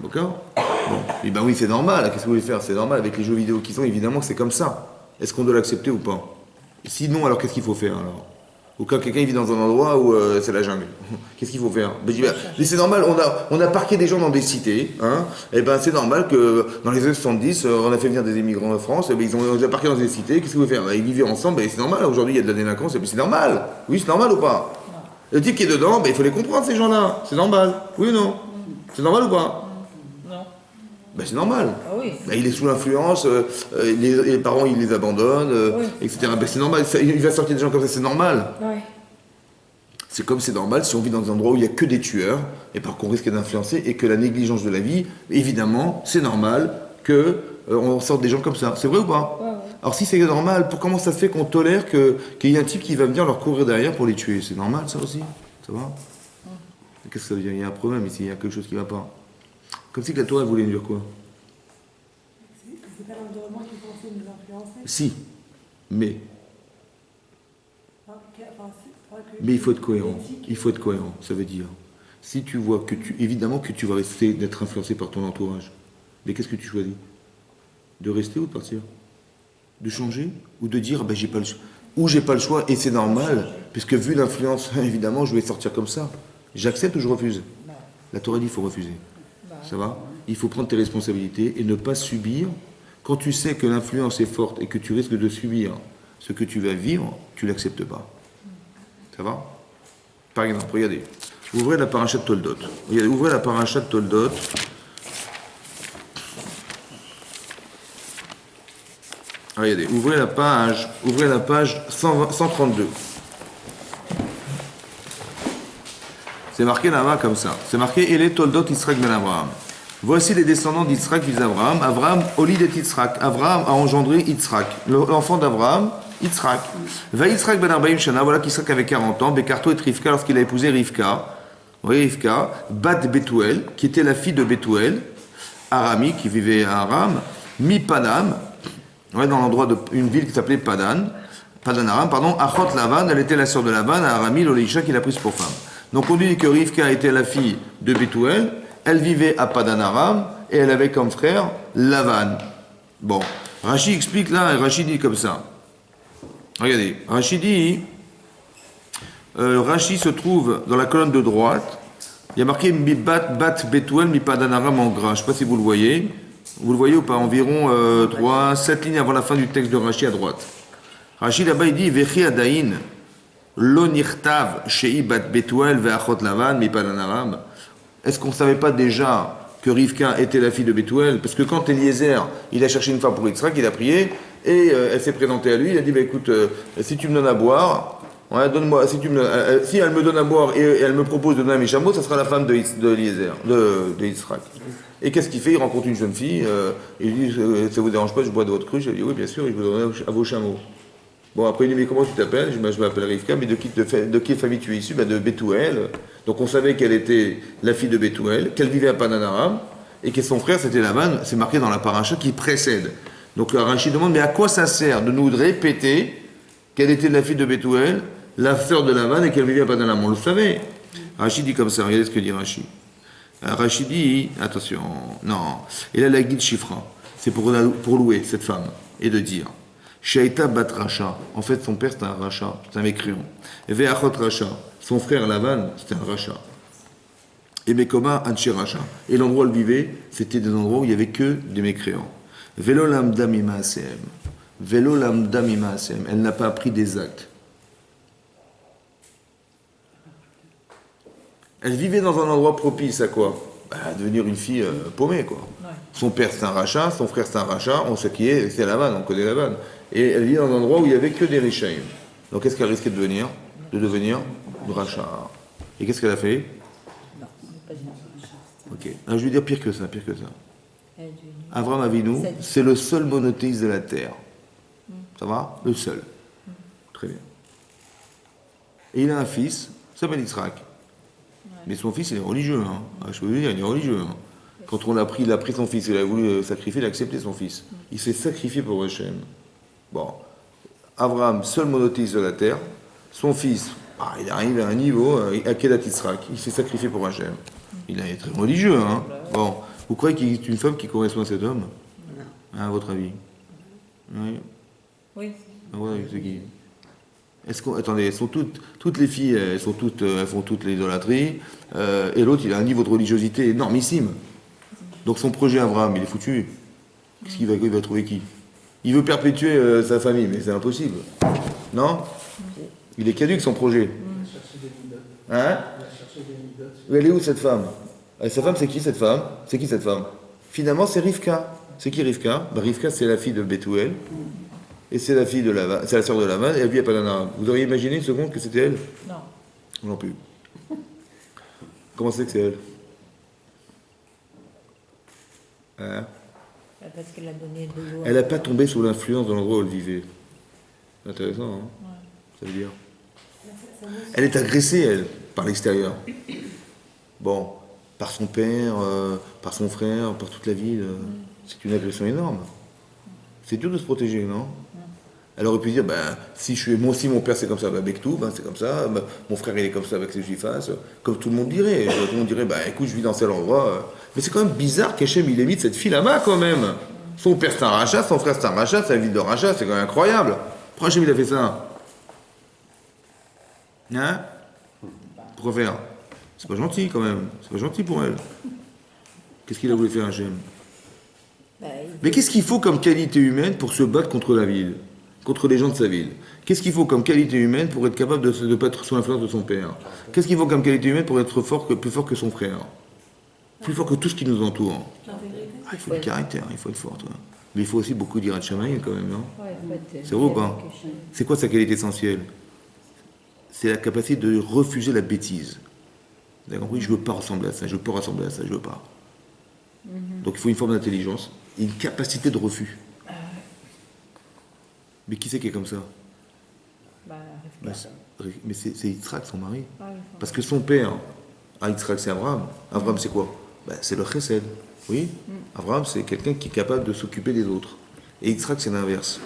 D'accord? Bon. Et ben oui, c'est normal. Qu'est-ce que vous voulez faire? C'est normal. Avec les jeux vidéo qui sont, évidemment, c'est comme ça. Est-ce qu'on doit l'accepter ou pas? Sinon, alors qu'est-ce qu'il faut faire alors? Ou quand quelqu'un vit dans un endroit où c'est la jungle, qu'est-ce qu'il faut faire? Mais c'est normal, on a parqué des gens dans des cités, hein, et ben c'est normal que dans les années 70, on a fait venir des immigrants en France, et ben on les a parqués dans des cités, qu'est-ce qu'il faut faire? Ben, ils vivaient ensemble, ben, c'est normal, aujourd'hui il y a de la délinquance, et ben, c'est normal. Oui, c'est normal ou pas? Le type qui est dedans, ben, il faut les comprendre ces gens-là, c'est normal. Oui ou non? C'est normal ou pas? Ben, c'est normal. Ah oui. Ben, il est sous l'influence, les parents ils les abandonnent, Oui. etc. Ben, c'est normal, il va sortir des gens comme ça, c'est normal. Oui. C'est comme c'est normal si on vit dans un endroit où il n'y a que des tueurs, et par qu'on risque d'influencer, et que la négligence de la vie, évidemment, c'est normal que on sorte des gens comme ça. C'est vrai ou pas? Ouais. Alors si c'est normal, comment ça se fait qu'on tolère qu'il y ait un type qui va venir leur courir derrière pour les tuer? C'est normal ça aussi? Ça va? Qu'est-ce que ça veut dire? Il y a un problème ici, il y a quelque chose qui ne va pas. Comme si que la Torah voulait dire quoi? C'est pas l'environnement qui est censé nous influencer. Si, mais Mais il faut être cohérent. Il faut être cohérent, ça veut dire. Si tu vois évidemment que tu vas rester d'être influencé par ton entourage. Mais qu'est-ce que tu choisis? De rester ou de partir? De changer? Ou de dire, ben, j'ai pas le choix. Ou j'ai pas le choix et c'est normal, puisque vu l'influence, évidemment, je vais sortir comme ça. J'accepte ou je refuse? La Torah dit, il faut refuser. Ça va? Il faut prendre tes responsabilités et ne pas subir. Quand tu sais que l'influence est forte et que tu risques de subir ce que tu vas vivre, tu l'acceptes pas. Ça va? Par exemple, regardez. Ouvrez la paracha de Toldot. Regardez, ouvrez la paracha de Toldot. Regardez, ouvrez la page 132. C'est marqué là-bas comme ça. C'est marqué Ele Toldot Yitzhak ben Abraham. Voici les descendants d'Yitzhak fils d'Abraham. Abraham, Oli de Yitzhak. Abraham a engendré Yitzhak. L'enfant d'Abraham, Yitzhak. Va Yitzhak ben Arbaim Shana, voilà qu'Yitzhak avait 40 ans. Bekarto et Rivka, lorsqu'il a épousé Rivka. Vous voyez Rivka, Bat Betuel, qui était la fille de Betuel, Arami, qui vivait à Aram, Mi Padam, dans l'endroit d'une ville qui s'appelait Padan Aram, pardon, Achot Lavan, elle était la sœur de Lavan, à Arami, l'Oléisha, qui l'a prise pour femme. Donc on dit que Rivka était la fille de Betuel, elle vivait à Padan Aram, et elle avait comme frère Lavan. Bon, Rashi explique là, et Rashi dit comme ça. Regardez, Rashi dit, Rashi se trouve dans la colonne de droite, il y a marqué Mi Bat Betuel, Mi Padan Aram en gras, je ne sais pas si vous le voyez. Vous le voyez ou pas? Environ 7 lignes avant la fin du texte de Rashi à droite. Rashi là-bas il dit Vechi Adain Lo Nirtav Shei Bat Betuel Ve'achot Lavan Mi Padan Aram. Est-ce qu'on ne savait pas déjà que Rivka était la fille de Betuel? Parce que quand Eliezer il a cherché une femme pour Yitzhak, il a prié et elle s'est présentée à lui. Il a dit bah, écoute, si tu me donnes à boire, ouais, donne-moi. Si elle me donne à boire et elle me propose de donner mes chameaux, ça sera la femme de Eliezer, de Yitzhak. Et qu'est-ce qu'il fait? Il rencontre une jeune fille, il lui dit ça vous dérange pas, je bois de votre cruche? Elle dit oui, bien sûr, je vous donnerai à vos chameaux. Bon, après il dit mais comment tu t'appelles? Je m'appelle Rivka, mais de quelle famille tu es issu? De Betuel. Donc on savait qu'elle était la fille de Betuel, qu'elle vivait à Padan Aram, et que son frère c'était Lavan, c'est marqué dans la paracha qui précède. Donc Rashi demande mais à quoi ça sert de nous répéter qu'elle était la fille de Bethuel, la sœur de Lavan, et qu'elle vivait à Padan-Aram. On le savait. Rachid dit comme ça, regardez ce que dit Rachid. Rachid dit, attention, non, et là la guide Shifra, c'est pour louer cette femme, et de dire, Shaita bat Racha, en fait son père c'était un Racha, c'est un mécréant. Et Ve'achot Racha, son frère Lavan, c'était un Racha. Et Bekoma Anche Racha. Et l'endroit où elle vivait, c'était des endroits où il n'y avait que des mécréants. Velo lamda mima asem. Velo lamda mima asem. Elle n'a pas appris des actes. Elle vivait dans un endroit propice à quoi? À devenir une fille paumée, quoi. Ouais. Son père c'est un rachat, son frère c'est un rachat, on sait qui est, c'est Lavan, on connaît Lavan. Et elle vit dans un endroit où il n'y avait que des richaïm. Donc qu'est-ce qu'elle risquait de devenir? De devenir du rachat. Et qu'est-ce qu'elle a fait? Non, on n'est pas du Ok. Alors, je vais dire pire que ça, pire que ça. Elle est devenue- Avram Avinu, c'est le seul monothéiste de la terre. Ça va? Le seul. Très bien. Et il a un fils, il s'appelle Yitzhak. Mais son fils, il est religieux. Hein. Ah, je peux vous dire, il est religieux. Hein. Quand il a pris son fils, il a voulu sacrifier, il a accepté son fils. Il s'est sacrifié pour Hachem. Bon. Abraham, seul monothéiste de la terre. Son fils, il arrive à un niveau, à Kedat Yitzhak. Il s'est sacrifié pour Hachem. Il est très religieux. Hein. Bon. Vous croyez qu'il est une femme qui correspond à cet homme? Non. À votre avis? Oui. Oui. Ah ouais, c'est qui? Attendez, elles sont toutes les filles, elles font toutes l'idolâtrie, et l'autre, il a un niveau de religiosité énormissime. Donc son projet Abraham, il est foutu. Qu'est-ce qu'il va, il va trouver qui? Il veut perpétuer sa famille, mais c'est impossible. Non? Il est caduque son projet. Hein? Elle est où cette femme? Sa femme, c'est qui cette femme? C'est qui cette femme? Finalement, c'est Rivka. C'est qui Rivka? Rivka, c'est la fille de Bethuel. Et c'est la fille de Lavan, c'est la sœur de Lavan, et elle vit à Padan-Aram. Vous auriez imaginé une seconde que c'était elle? Non. Non plus. Comment c'est que c'est elle? Hein? Parce qu'elle a donné de l'eau. Elle n'a pas tombé sous l'influence de l'endroit où elle vivait. Intéressant, hein? Ouais. Ça veut dire. Elle est agressée, elle, par l'extérieur. Bon, par son père, par son frère, par toute la ville. C'est une agression énorme. C'est dur de se protéger, non? Elle aurait pu dire, moi aussi mon père c'est comme ça, Bektou, c'est comme ça, mon frère il est comme ça avec ses Jifas, comme tout le monde dirait. Tout le monde dirait, écoute, je vis dans tel endroit. Mais c'est quand même bizarre qu'Hachem il émite cette fille là-bas quand même. Son père c'est un rachat, son frère c'est un rachat, c'est la ville de rachat, c'est quand même incroyable. Pourquoi Hachem il a fait ça? Hein? Pourquoi faire? C'est pas gentil quand même, c'est pas gentil pour elle. Qu'est-ce qu'il a voulu faire Hachem? Mais qu'est-ce qu'il faut comme qualité humaine pour se battre contre la ville, contre les gens de sa ville? Qu'est-ce qu'il faut comme qualité humaine pour être capable de ne pas être sous l'influence de son père? Qu'est-ce qu'il faut comme qualité humaine pour être plus fort que son frère? Plus fort que tout ce qui nous entoure? Il faut le caractère, il faut être fort. Mais il faut aussi beaucoup d'Irat Shamayim quand même, non? C'est vrai ou pas? C'est quoi sa qualité essentielle? C'est la capacité de refuser la bêtise. Vous avez compris? Je ne veux pas ressembler à ça, je ne veux pas ressembler à ça, je ne veux pas. Donc il faut une forme d'intelligence et une capacité de refus. Mais qui c'est qui est comme ça? Mais c'est Yitzhak, son mari. Parce que son père, Yitzhak c'est Abraham. Abraham c'est quoi? C'est le chesed. Oui? Abraham c'est quelqu'un qui est capable de s'occuper des autres. Et Yitzhak c'est l'inverse.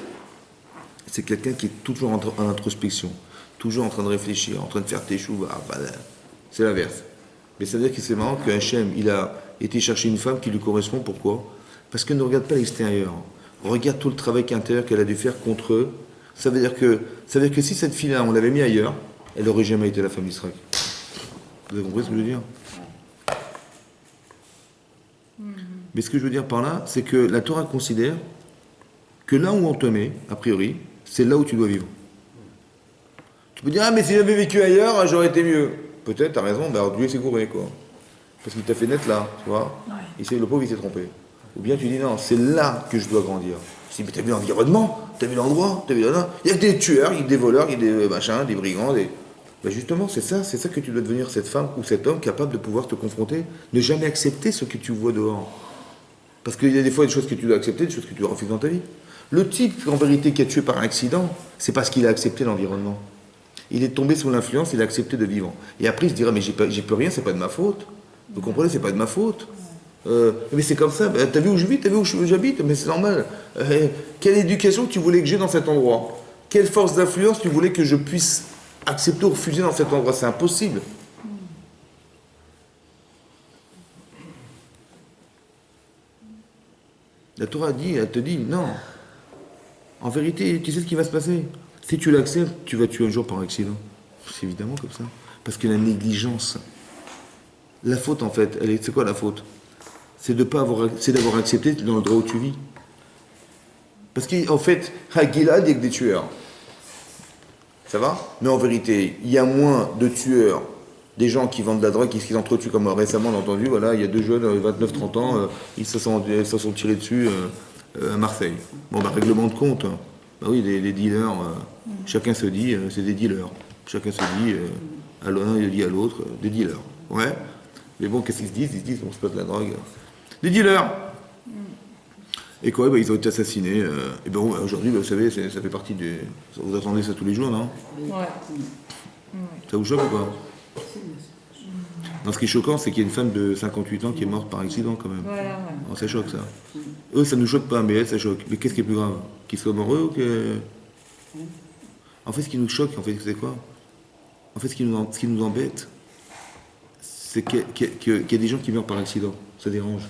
C'est quelqu'un qui est toujours en introspection, toujours en train de réfléchir, en train de faire teshuva. C'est l'inverse. Mais ça veut dire que c'est marrant que Hachem, il a été chercher une femme qui lui correspond. Pourquoi? Parce qu'elle ne regarde pas l'extérieur. Regarde tout le travail intérieur qu'elle a dû faire contre eux. Ça veut dire que si cette fille-là, on l'avait mis ailleurs, elle n'aurait jamais été la femme d'Israël. Vous avez compris ce que je veux dire? Mais ce que je veux dire par là, c'est que la Torah considère que là où on te met, a priori, c'est là où tu dois vivre. Tu peux dire, mais si j'avais vécu ailleurs, j'aurais été mieux. Peut-être, t'as raison, alors Dieu s'est gouré, quoi. Parce qu'il t'a fait naître là, tu vois. Le pauvre, il s'est trompé. Ou bien tu dis, non, c'est là que je dois grandir. Je dis, mais t'as vu l'environnement, t'as vu l'endroit, t'as vu là. Il y a des tueurs, il y a des voleurs, il y a des machins, des brigands, justement, c'est ça que tu dois devenir, cette femme ou cet homme capable de pouvoir te confronter, ne jamais accepter ce que tu vois dehors. Parce qu'il y a des fois des choses que tu dois accepter, des choses que tu dois refuser dans ta vie. Le type, en vérité, qui a tué par accident, c'est parce qu'il a accepté l'environnement. Il est tombé sous l'influence, il a accepté de vivre. Et après, il se dira, mais j'ai plus rien, c'est pas de ma faute. Vous comprenez, c'est pas de ma faute. Mais c'est comme ça, t'as vu où je vis, t'as vu où j'habite, mais c'est normal. Quelle éducation tu voulais que j'ai dans cet endroit? Quelle force d'influence tu voulais que je puisse accepter ou refuser dans cet endroit? C'est impossible. La Torah dit, elle te dit, non. En vérité, tu sais ce qui va se passer. Si tu l'acceptes, tu vas tuer un jour par accident. C'est évidemment comme ça. Parce que la négligence, la faute en fait, c'est quoi la faute? C'est d'avoir accepté dans le droit où tu vis. Parce qu'en fait, à Gilad, il y a que des tueurs. Ça va? Mais en vérité, il y a moins de tueurs, des gens qui vendent de la drogue, qui s'entretuent, comme récemment on a entendu, voilà, il y a deux jeunes, 29-30 ans, ils se sont tirés dessus à Marseille. Bon, bah, règlement de compte. Hein. Bah oui, les dealers, chacun se dit, c'est des dealers. Chacun se dit, à l'un, il dit à l'autre, des dealers. Ouais. Mais bon, qu'est-ce qu'ils se disent? Ils se disent, on se passe de la drogue. Des dealers! Et quoi, bah, ils ont été assassinés. Et bon, aujourd'hui, bah, vous savez, ça fait partie du. Vous attendez ça tous les jours, non? Ouais. Ça vous choque ou pas? Non, ce qui est choquant, c'est qu'il y a une femme de 58 ans qui est morte par accident, quand même. Voilà, ouais. Oh, ça choque, ça. Eux, ça nous choque pas, mais elle, ça choque. Mais qu'est-ce qui est plus grave? Qu'ils soient morts eux ou que. En fait, ce qui nous choque, en fait, c'est quoi? En fait, ce qui nous embête, c'est qu'il y a des gens qui meurent par accident. Ça dérange.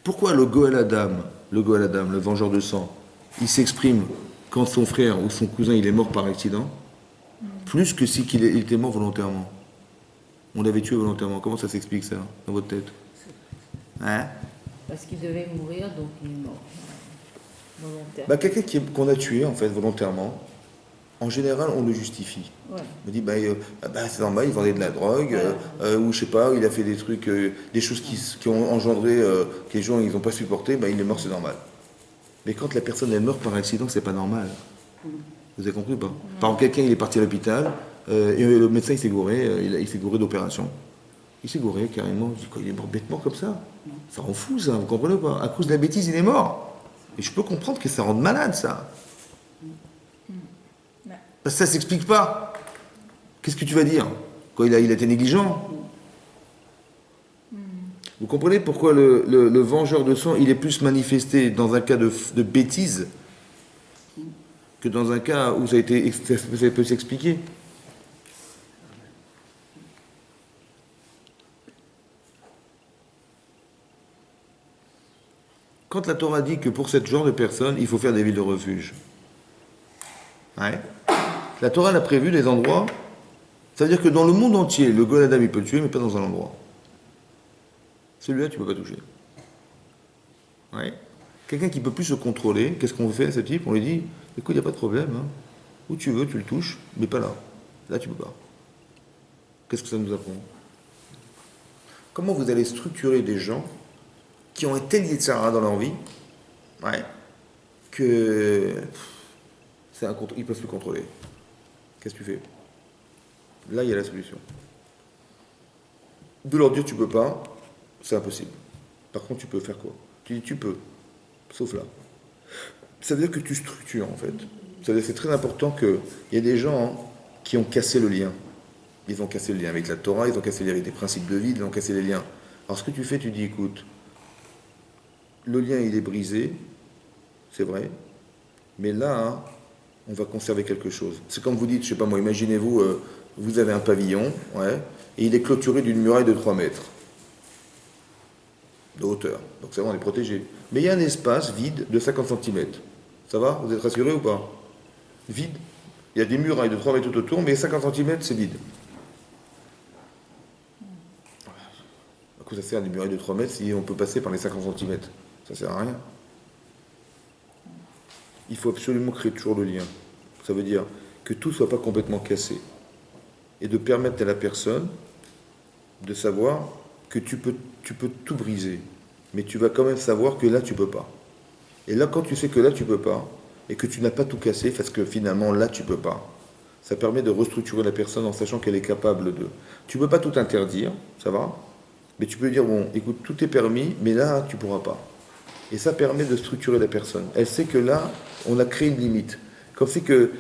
Pourquoi le Goël Adam, le vengeur de sang, il s'exprime quand son frère ou son cousin il est mort par accident, plus que si il était mort volontairement? On l'avait tué volontairement. Comment ça s'explique ça, dans votre tête? Hein? Parce qu'il devait mourir, donc il est mort. Volontaire. Bah, quelqu'un qu'on a tué, en fait, volontairement, en général, on le justifie. Ouais. On dit, c'est normal, il vendait de la drogue, ou je sais pas, il a fait des trucs, des choses qui ont engendré, que les gens ils n'ont pas supporté, il est mort, c'est normal. Mais quand la personne elle meurt par accident, c'est pas normal. Vous avez compris ou pas? Par exemple, quelqu'un il est parti à l'hôpital, et le médecin il s'est gouré, il s'est gouré d'opération. Il s'est gouré carrément, je dis quoi, il est mort bêtement comme ça? Ça rend fou ça, vous comprenez pas? À cause de la bêtise, il est mort. Et je peux comprendre que ça rende malade ça. Parce que ça s'explique pas. Qu'est-ce que tu vas dire? Quoi, il a été négligent? Vous comprenez pourquoi le vengeur de sang, il est plus manifesté dans un cas de bêtise que dans un cas où ça peut s'expliquer? Quand la Torah dit que pour ce genre de personnes, il faut faire des villes de refuge, ouais. La Torah a prévu des endroits, ça veut dire que dans le monde entier, le Goël Adam il peut le tuer, mais pas dans un endroit. Celui-là, tu ne peux pas toucher. Ouais. Quelqu'un qui ne peut plus se contrôler, qu'est-ce qu'on fait à ce type? On lui dit, écoute, il n'y a pas de problème, hein. Où tu veux, tu le touches, mais pas là. Là, tu ne peux pas. Qu'est-ce que ça nous apprend? Comment vous allez structurer des gens qui ont un tel Yetzirah dans leur vie, ouais, que ils ne peuvent plus contrôler. Qu'est-ce que tu fais? Là, il y a la solution. De leur dire tu peux pas, c'est impossible. Par contre, tu peux faire quoi? Tu dis tu peux, sauf là. Ça veut dire que tu structures en fait. Ça veut dire que c'est très important qu'il y a des gens qui ont cassé le lien. Ils ont cassé le lien avec la Torah, ils ont cassé le lien avec des principes de vie, ils ont cassé les liens. Alors ce que tu fais, tu dis écoute, le lien il est brisé, c'est vrai, mais là, hein, on va conserver quelque chose. C'est comme vous dites, je sais pas moi, imaginez-vous, vous avez un pavillon, ouais, et il est clôturé d'une muraille de 3 mètres de hauteur. Donc ça va, on est protégé. Mais il y a un espace vide de 50 cm. Ça va? Vous êtes rassuré ou pas? Vide. Il y a des murailles de 3 mètres tout autour, mais 50 cm, c'est vide. À quoi ça sert des murailles de 3 mètres si on peut passer par les 50 cm? Ça sert à rien. Il faut absolument créer toujours le lien. Ça veut dire que tout ne soit pas complètement cassé. Et de permettre à la personne de savoir que tu peux tout briser. Mais tu vas quand même savoir que là, tu ne peux pas. Et là, quand tu sais que là, tu ne peux pas, et que tu n'as pas tout cassé, parce que finalement, là, tu ne peux pas, ça permet de restructurer la personne en sachant qu'elle est capable de... Tu ne peux pas tout interdire, ça va? Mais tu peux dire, bon, écoute, tout est permis, mais là, tu ne pourras pas. Et ça permet de structurer la personne. Elle sait que là, on a créé une limite. Comme si que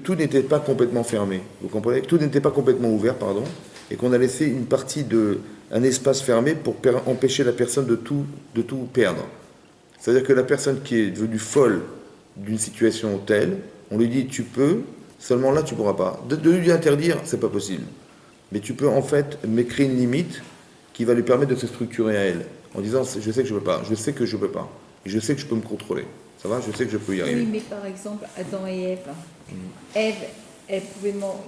tout n'était pas complètement fermé. Vous comprenez? Tout n'était pas complètement ouvert, pardon. Et qu'on a laissé une partie un espace fermé pour empêcher la personne de tout perdre. C'est-à-dire que la personne qui est devenue folle d'une situation telle, on lui dit tu peux, seulement là tu pourras pas. De lui interdire, c'est pas possible. Mais tu peux en fait créer une limite qui va lui permettre de se structurer à elle, en disant je sais que je peux pas, je sais que je peux pas, et je sais que je peux me contrôler. Ça va, je sais que je peux y arriver. Oui, mais par exemple, Adam et Ève, Ève,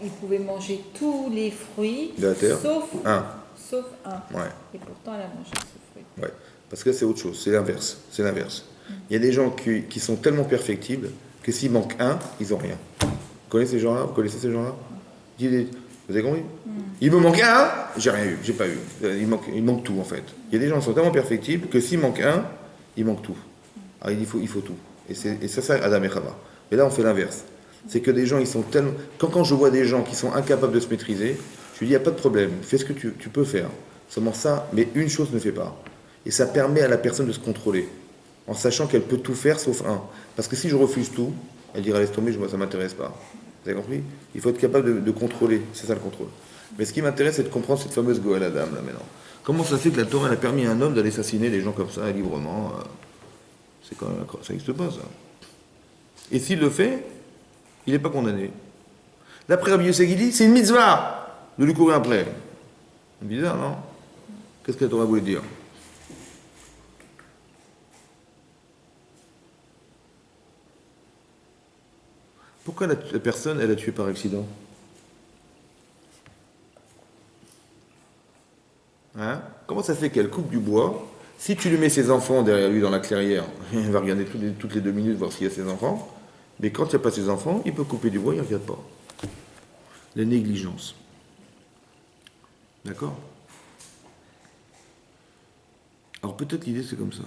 ils pouvaient manger tous les fruits, De la terre. sauf Un. sauf un. Ouais. Et pourtant, elle a mangé ce fruit. Ouais. Parce que c'est autre chose, c'est l'inverse. C'est l'inverse. Il y a des gens qui sont tellement perfectibles que s'il manque un, ils n'ont rien. Vous connaissez ces gens-là? Vous connaissez ces gens-là? Vous avez compris? Il me manque un, j'ai rien eu, j'ai pas eu. Il manque tout en fait. Il y a des gens qui sont tellement perfectibles que s'il manque un, il manque tout. Alors il faut tout. Et ça, c'est Adam et Chava. Mais là, on fait l'inverse. C'est que des gens, ils sont tellement. Quand je vois des gens qui sont incapables de se maîtriser, je lui dis, il n'y a pas de problème, fais ce que tu peux faire. Seulement ça, mais une chose ne fait pas. Et ça permet à la personne de se contrôler, en sachant qu'elle peut tout faire sauf un. Parce que si je refuse tout, elle dira, laisse tomber, ça ne m'intéresse pas. Vous avez compris? Il faut être capable de contrôler, c'est ça le contrôle. Mais ce qui m'intéresse, c'est de comprendre cette fameuse Goël Adam, là, maintenant. Comment ça se fait que la Torah elle a permis à un homme d'aller assassiner les gens comme ça, librement c'est quand même, ça n'existe pas, ça. Et s'il le fait, il n'est pas condamné. D'après Rabbi Yosef Guidi, c'est une mitzvah de lui courir après. C'est bizarre, non? Qu'est-ce que la Torah voulait dire? Pourquoi la personne, elle a tué par accident? Hein? Comment ça fait qu'elle coupe du bois? Si tu lui mets ses enfants derrière lui dans la clairière, il va regarder toutes les 2 minutes voir s'il y a ses enfants. Mais quand il n'y a pas ses enfants, il peut couper du bois, il ne regarde pas. La négligence. D'accord? Alors peut-être l'idée c'est comme ça.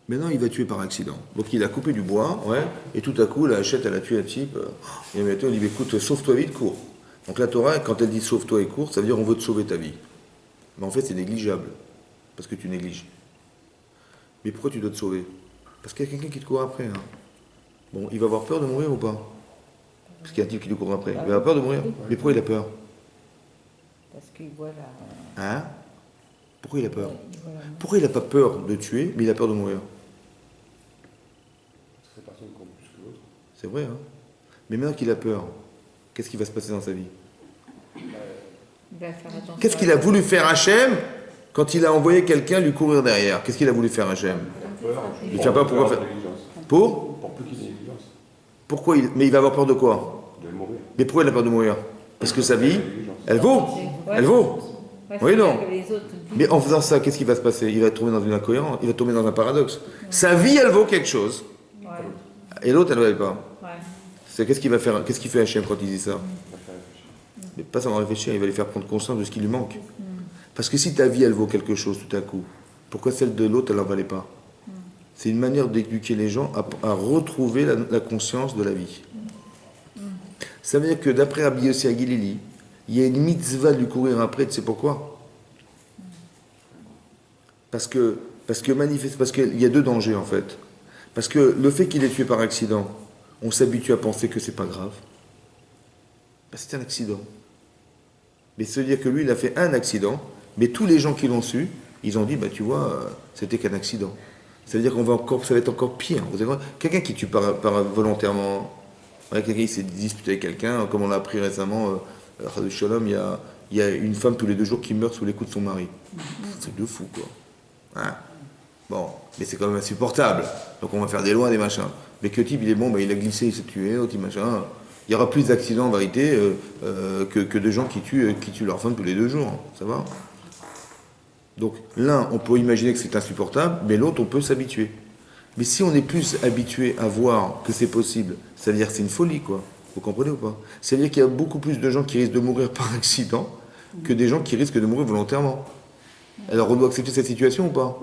Maintenant il va tuer par accident. Donc il a coupé du bois, ouais, et tout à coup la hachette elle a tué un type. Et maintenant on dit écoute, sauve-toi vite, cours. Donc la Torah, quand elle dit sauve-toi et cours, ça veut dire on veut te sauver ta vie. Mais en fait c'est négligeable, parce que tu négliges. Mais pourquoi tu dois te sauver? Parce qu'il y a quelqu'un qui te court après. Hein. Bon, il va avoir peur de mourir ou pas? Parce qu'il y a un type qui lui court après. Il va avoir peur de mourir. Mais pourquoi il a peur? Parce qu'il voit la... Hein? Pourquoi il a peur? Voilà. Pourquoi il n'a pas peur de tuer, mais il a peur de mourir? Cette personne compte plus que l'autre. C'est vrai, hein? Mais maintenant qu'il a peur, qu'est-ce qui va se passer dans sa vie? Il va faire attention. Qu'est-ce qu'il a voulu faire Hachem quand il a envoyé quelqu'un lui courir derrière? Qu'est-ce qu'il a voulu faire Hachem? Il ne fait pas pourquoi faire. Pour? Pour peu qu'il y ait négligence. Pourquoi mais il va avoir peur de quoi? De mourir. Mais pourquoi il a peur de mourir? Parce que sa vie, elle vaut. Elle vaut. Ouais, Oui, non. que les autres disent. Mais en faisant ça, qu'est-ce qui va se passer? Il va tomber dans une incohérence, il va tomber dans un paradoxe. Sa vie, elle vaut quelque chose, Ouais, et l'autre, elle ne vaut pas. ouais. C'est qu'est-ce qu'il va faire? Qu'est-ce qu'il fait Hachem quand il dit ça? Mais pas sans réfléchir, il va lui faire prendre conscience de ce qui lui manque. Parce que si ta vie, elle vaut quelque chose tout à coup, pourquoi celle de l'autre, elle n'en valait pas? C'est une manière d'éduquer les gens à retrouver la conscience de la vie. Ça veut dire que d'après Rabbi Yossi Agilili, il y a une mitzvah de lui courir après, tu sais pourquoi? Parce qu'il y a 2 dangers en fait. Parce que le fait qu'il ait tué par accident, on s'habitue à penser que c'est pas grave. Ben, c'est un accident. Mais se dire que lui, il a fait un accident, mais tous les gens qui l'ont su, ils ont dit, bah tu vois, c'était qu'un accident. Ça veut dire ça va être encore pire. Quelqu'un qui tue volontairement, ouais, quelqu'un qui s'est disputé avec quelqu'un, comme on l'a appris récemment, à Shalom, il y a une femme tous les 2 jours qui meurt sous les coups de son mari. C'est de fou, quoi. Hein? Bon, mais c'est quand même insupportable. Donc on va faire des lois, des machins. Mais que type, il est bon, bah, il a glissé, il s'est tué, autre machin. Il y aura plus d'accidents en vérité que de gens qui tuent leur femme tous les 2 jours. Ça va? Donc l'un, on peut imaginer que c'est insupportable, mais l'autre, on peut s'habituer. Mais si on est plus habitué à voir que c'est possible, ça veut dire que c'est une folie, quoi. Vous comprenez ou pas? Ça veut dire qu'il y a beaucoup plus de gens qui risquent de mourir par accident que des gens qui risquent de mourir volontairement. Alors on doit accepter cette situation ou pas?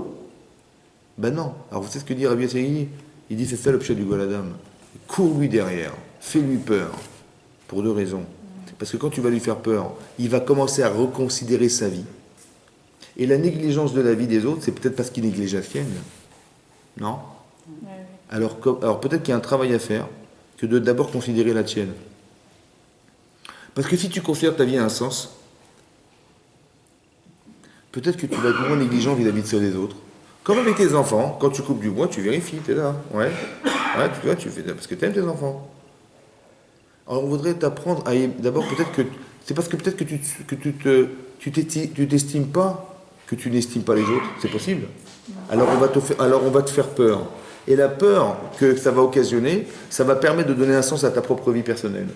Ben non. Alors vous savez ce que dit Rabbi Yossi? Il dit c'est ça le pshat du Goladam. Cours-lui derrière, fais-lui peur. Pour 2 raisons. Parce que quand tu vas lui faire peur, il va commencer à reconsidérer sa vie. Et la négligence de la vie des autres, c'est peut-être parce qu'il néglige la sienne. Non? Alors peut-être qu'il y a un travail à faire que de d'abord considérer la tienne. Parce que si tu considères ta vie à un sens, peut-être que tu vas être moins négligent vis-à-vis de ceux des autres. Comme avec tes enfants, quand tu coupes du bois, tu vérifies, tu es là. Ouais. Ouais, tu vois, tu fais parce que tu aimes tes enfants. Alors on voudrait t'apprendre à d'abord peut-être que c'est parce que peut-être que tu t'estimes pas que tu n'estimes pas les autres, c'est possible. Alors on va te faire peur. Et la peur que ça va occasionner, ça va permettre de donner un sens à ta propre vie personnelle.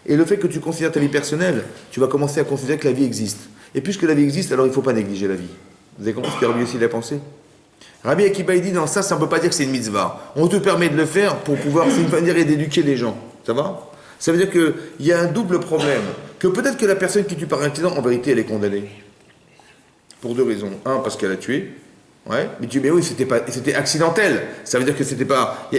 Et le fait que tu considères ta vie personnelle, tu vas commencer à considérer que la vie existe. Et puisque la vie existe, alors il ne faut pas négliger la vie. Vous avez compris ce que Rabbi Yossi a pensé? Rabbi Akiba il dit dans ça, ça ne peut pas dire que c'est une mitzvah. On te permet de le faire pour pouvoir, c'est une manière d'éduquer les gens. Ça va? Ça veut dire qu'il y a un double problème. Que peut-être que la personne qui tue par accident, en vérité, elle est condamnée. Pour deux raisons. Un, parce qu'elle a tué. Ouais. Mais tu dis, mais oui, c'était accidentel. Ça veut dire que c'était pas.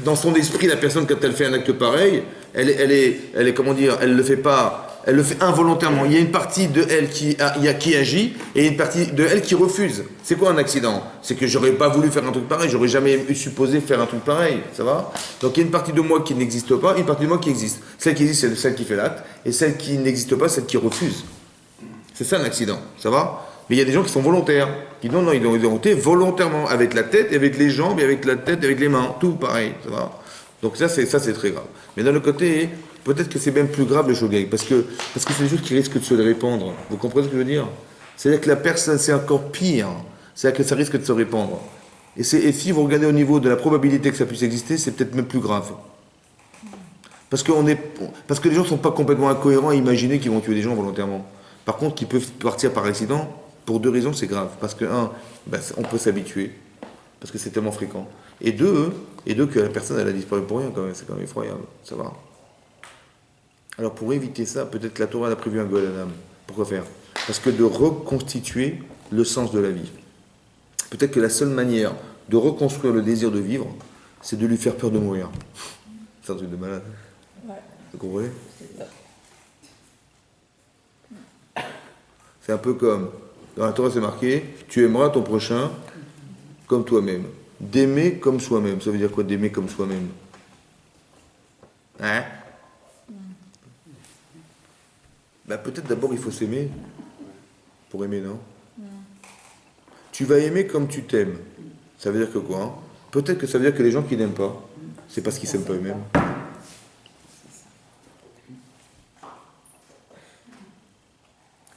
Dans son esprit, la personne, quand elle fait un acte pareil, elle est comment dire, elle le fait pas. Elle le fait involontairement. Il y a une partie de elle qui agit et une partie de elle qui refuse. C'est quoi un accident? C'est que j'aurais pas voulu faire un truc pareil, j'aurais jamais supposé faire un truc pareil. Ça va? Donc il y a une partie de moi qui n'existe pas, une partie de moi qui existe. Celle qui existe, c'est celle qui fait l'acte, et celle qui n'existe pas, celle qui refuse. C'est ça un accident. Ça va? Mais il y a des gens qui sont volontaires. Qui disent non, ils ont été volontairement, avec la tête, avec les jambes, et avec la tête, avec les mains. Tout pareil. Ça va? Donc ça, c'est très grave. Mais d'un autre côté, peut-être que c'est même plus grave le shogeg, parce que c'est des choses qui risquent de se répandre. Vous comprenez ce que je veux dire? C'est-à-dire que la personne, c'est encore pire. C'est-à-dire que ça risque de se répandre. Et si vous regardez au niveau de la probabilité que ça puisse exister, c'est peut-être même plus grave. Parce que les gens ne sont pas complètement incohérents à imaginer qu'ils vont tuer des gens volontairement. Par contre, qu'ils peuvent partir par accident, pour deux raisons, c'est grave. Parce que, un, on peut s'habituer, parce que c'est tellement fréquent. Et deux, que la personne, elle a disparu pour rien, quand même. C'est quand même effroyable. Ça va? Alors, pour éviter ça, peut-être que la Torah a prévu un goel à l'âme. Pourquoi faire? Parce que de reconstituer le sens de la vie. Peut-être que la seule manière de reconstruire le désir de vivre, c'est de lui faire peur de mourir. C'est un truc de malade. Ouais. Vous comprenez? C'est ça. C'est un peu comme, dans la Torah c'est marqué, tu aimeras ton prochain comme toi-même. D'aimer comme soi-même. Ça veut dire quoi, d'aimer comme soi-même? Hein? Peut-être d'abord il faut s'aimer pour aimer, non? Tu vas aimer comme tu t'aimes. Ça veut dire que quoi, hein? Peut-être que ça veut dire que les gens qui n'aiment pas, c'est parce qu'ils ne s'aiment pas eux-mêmes.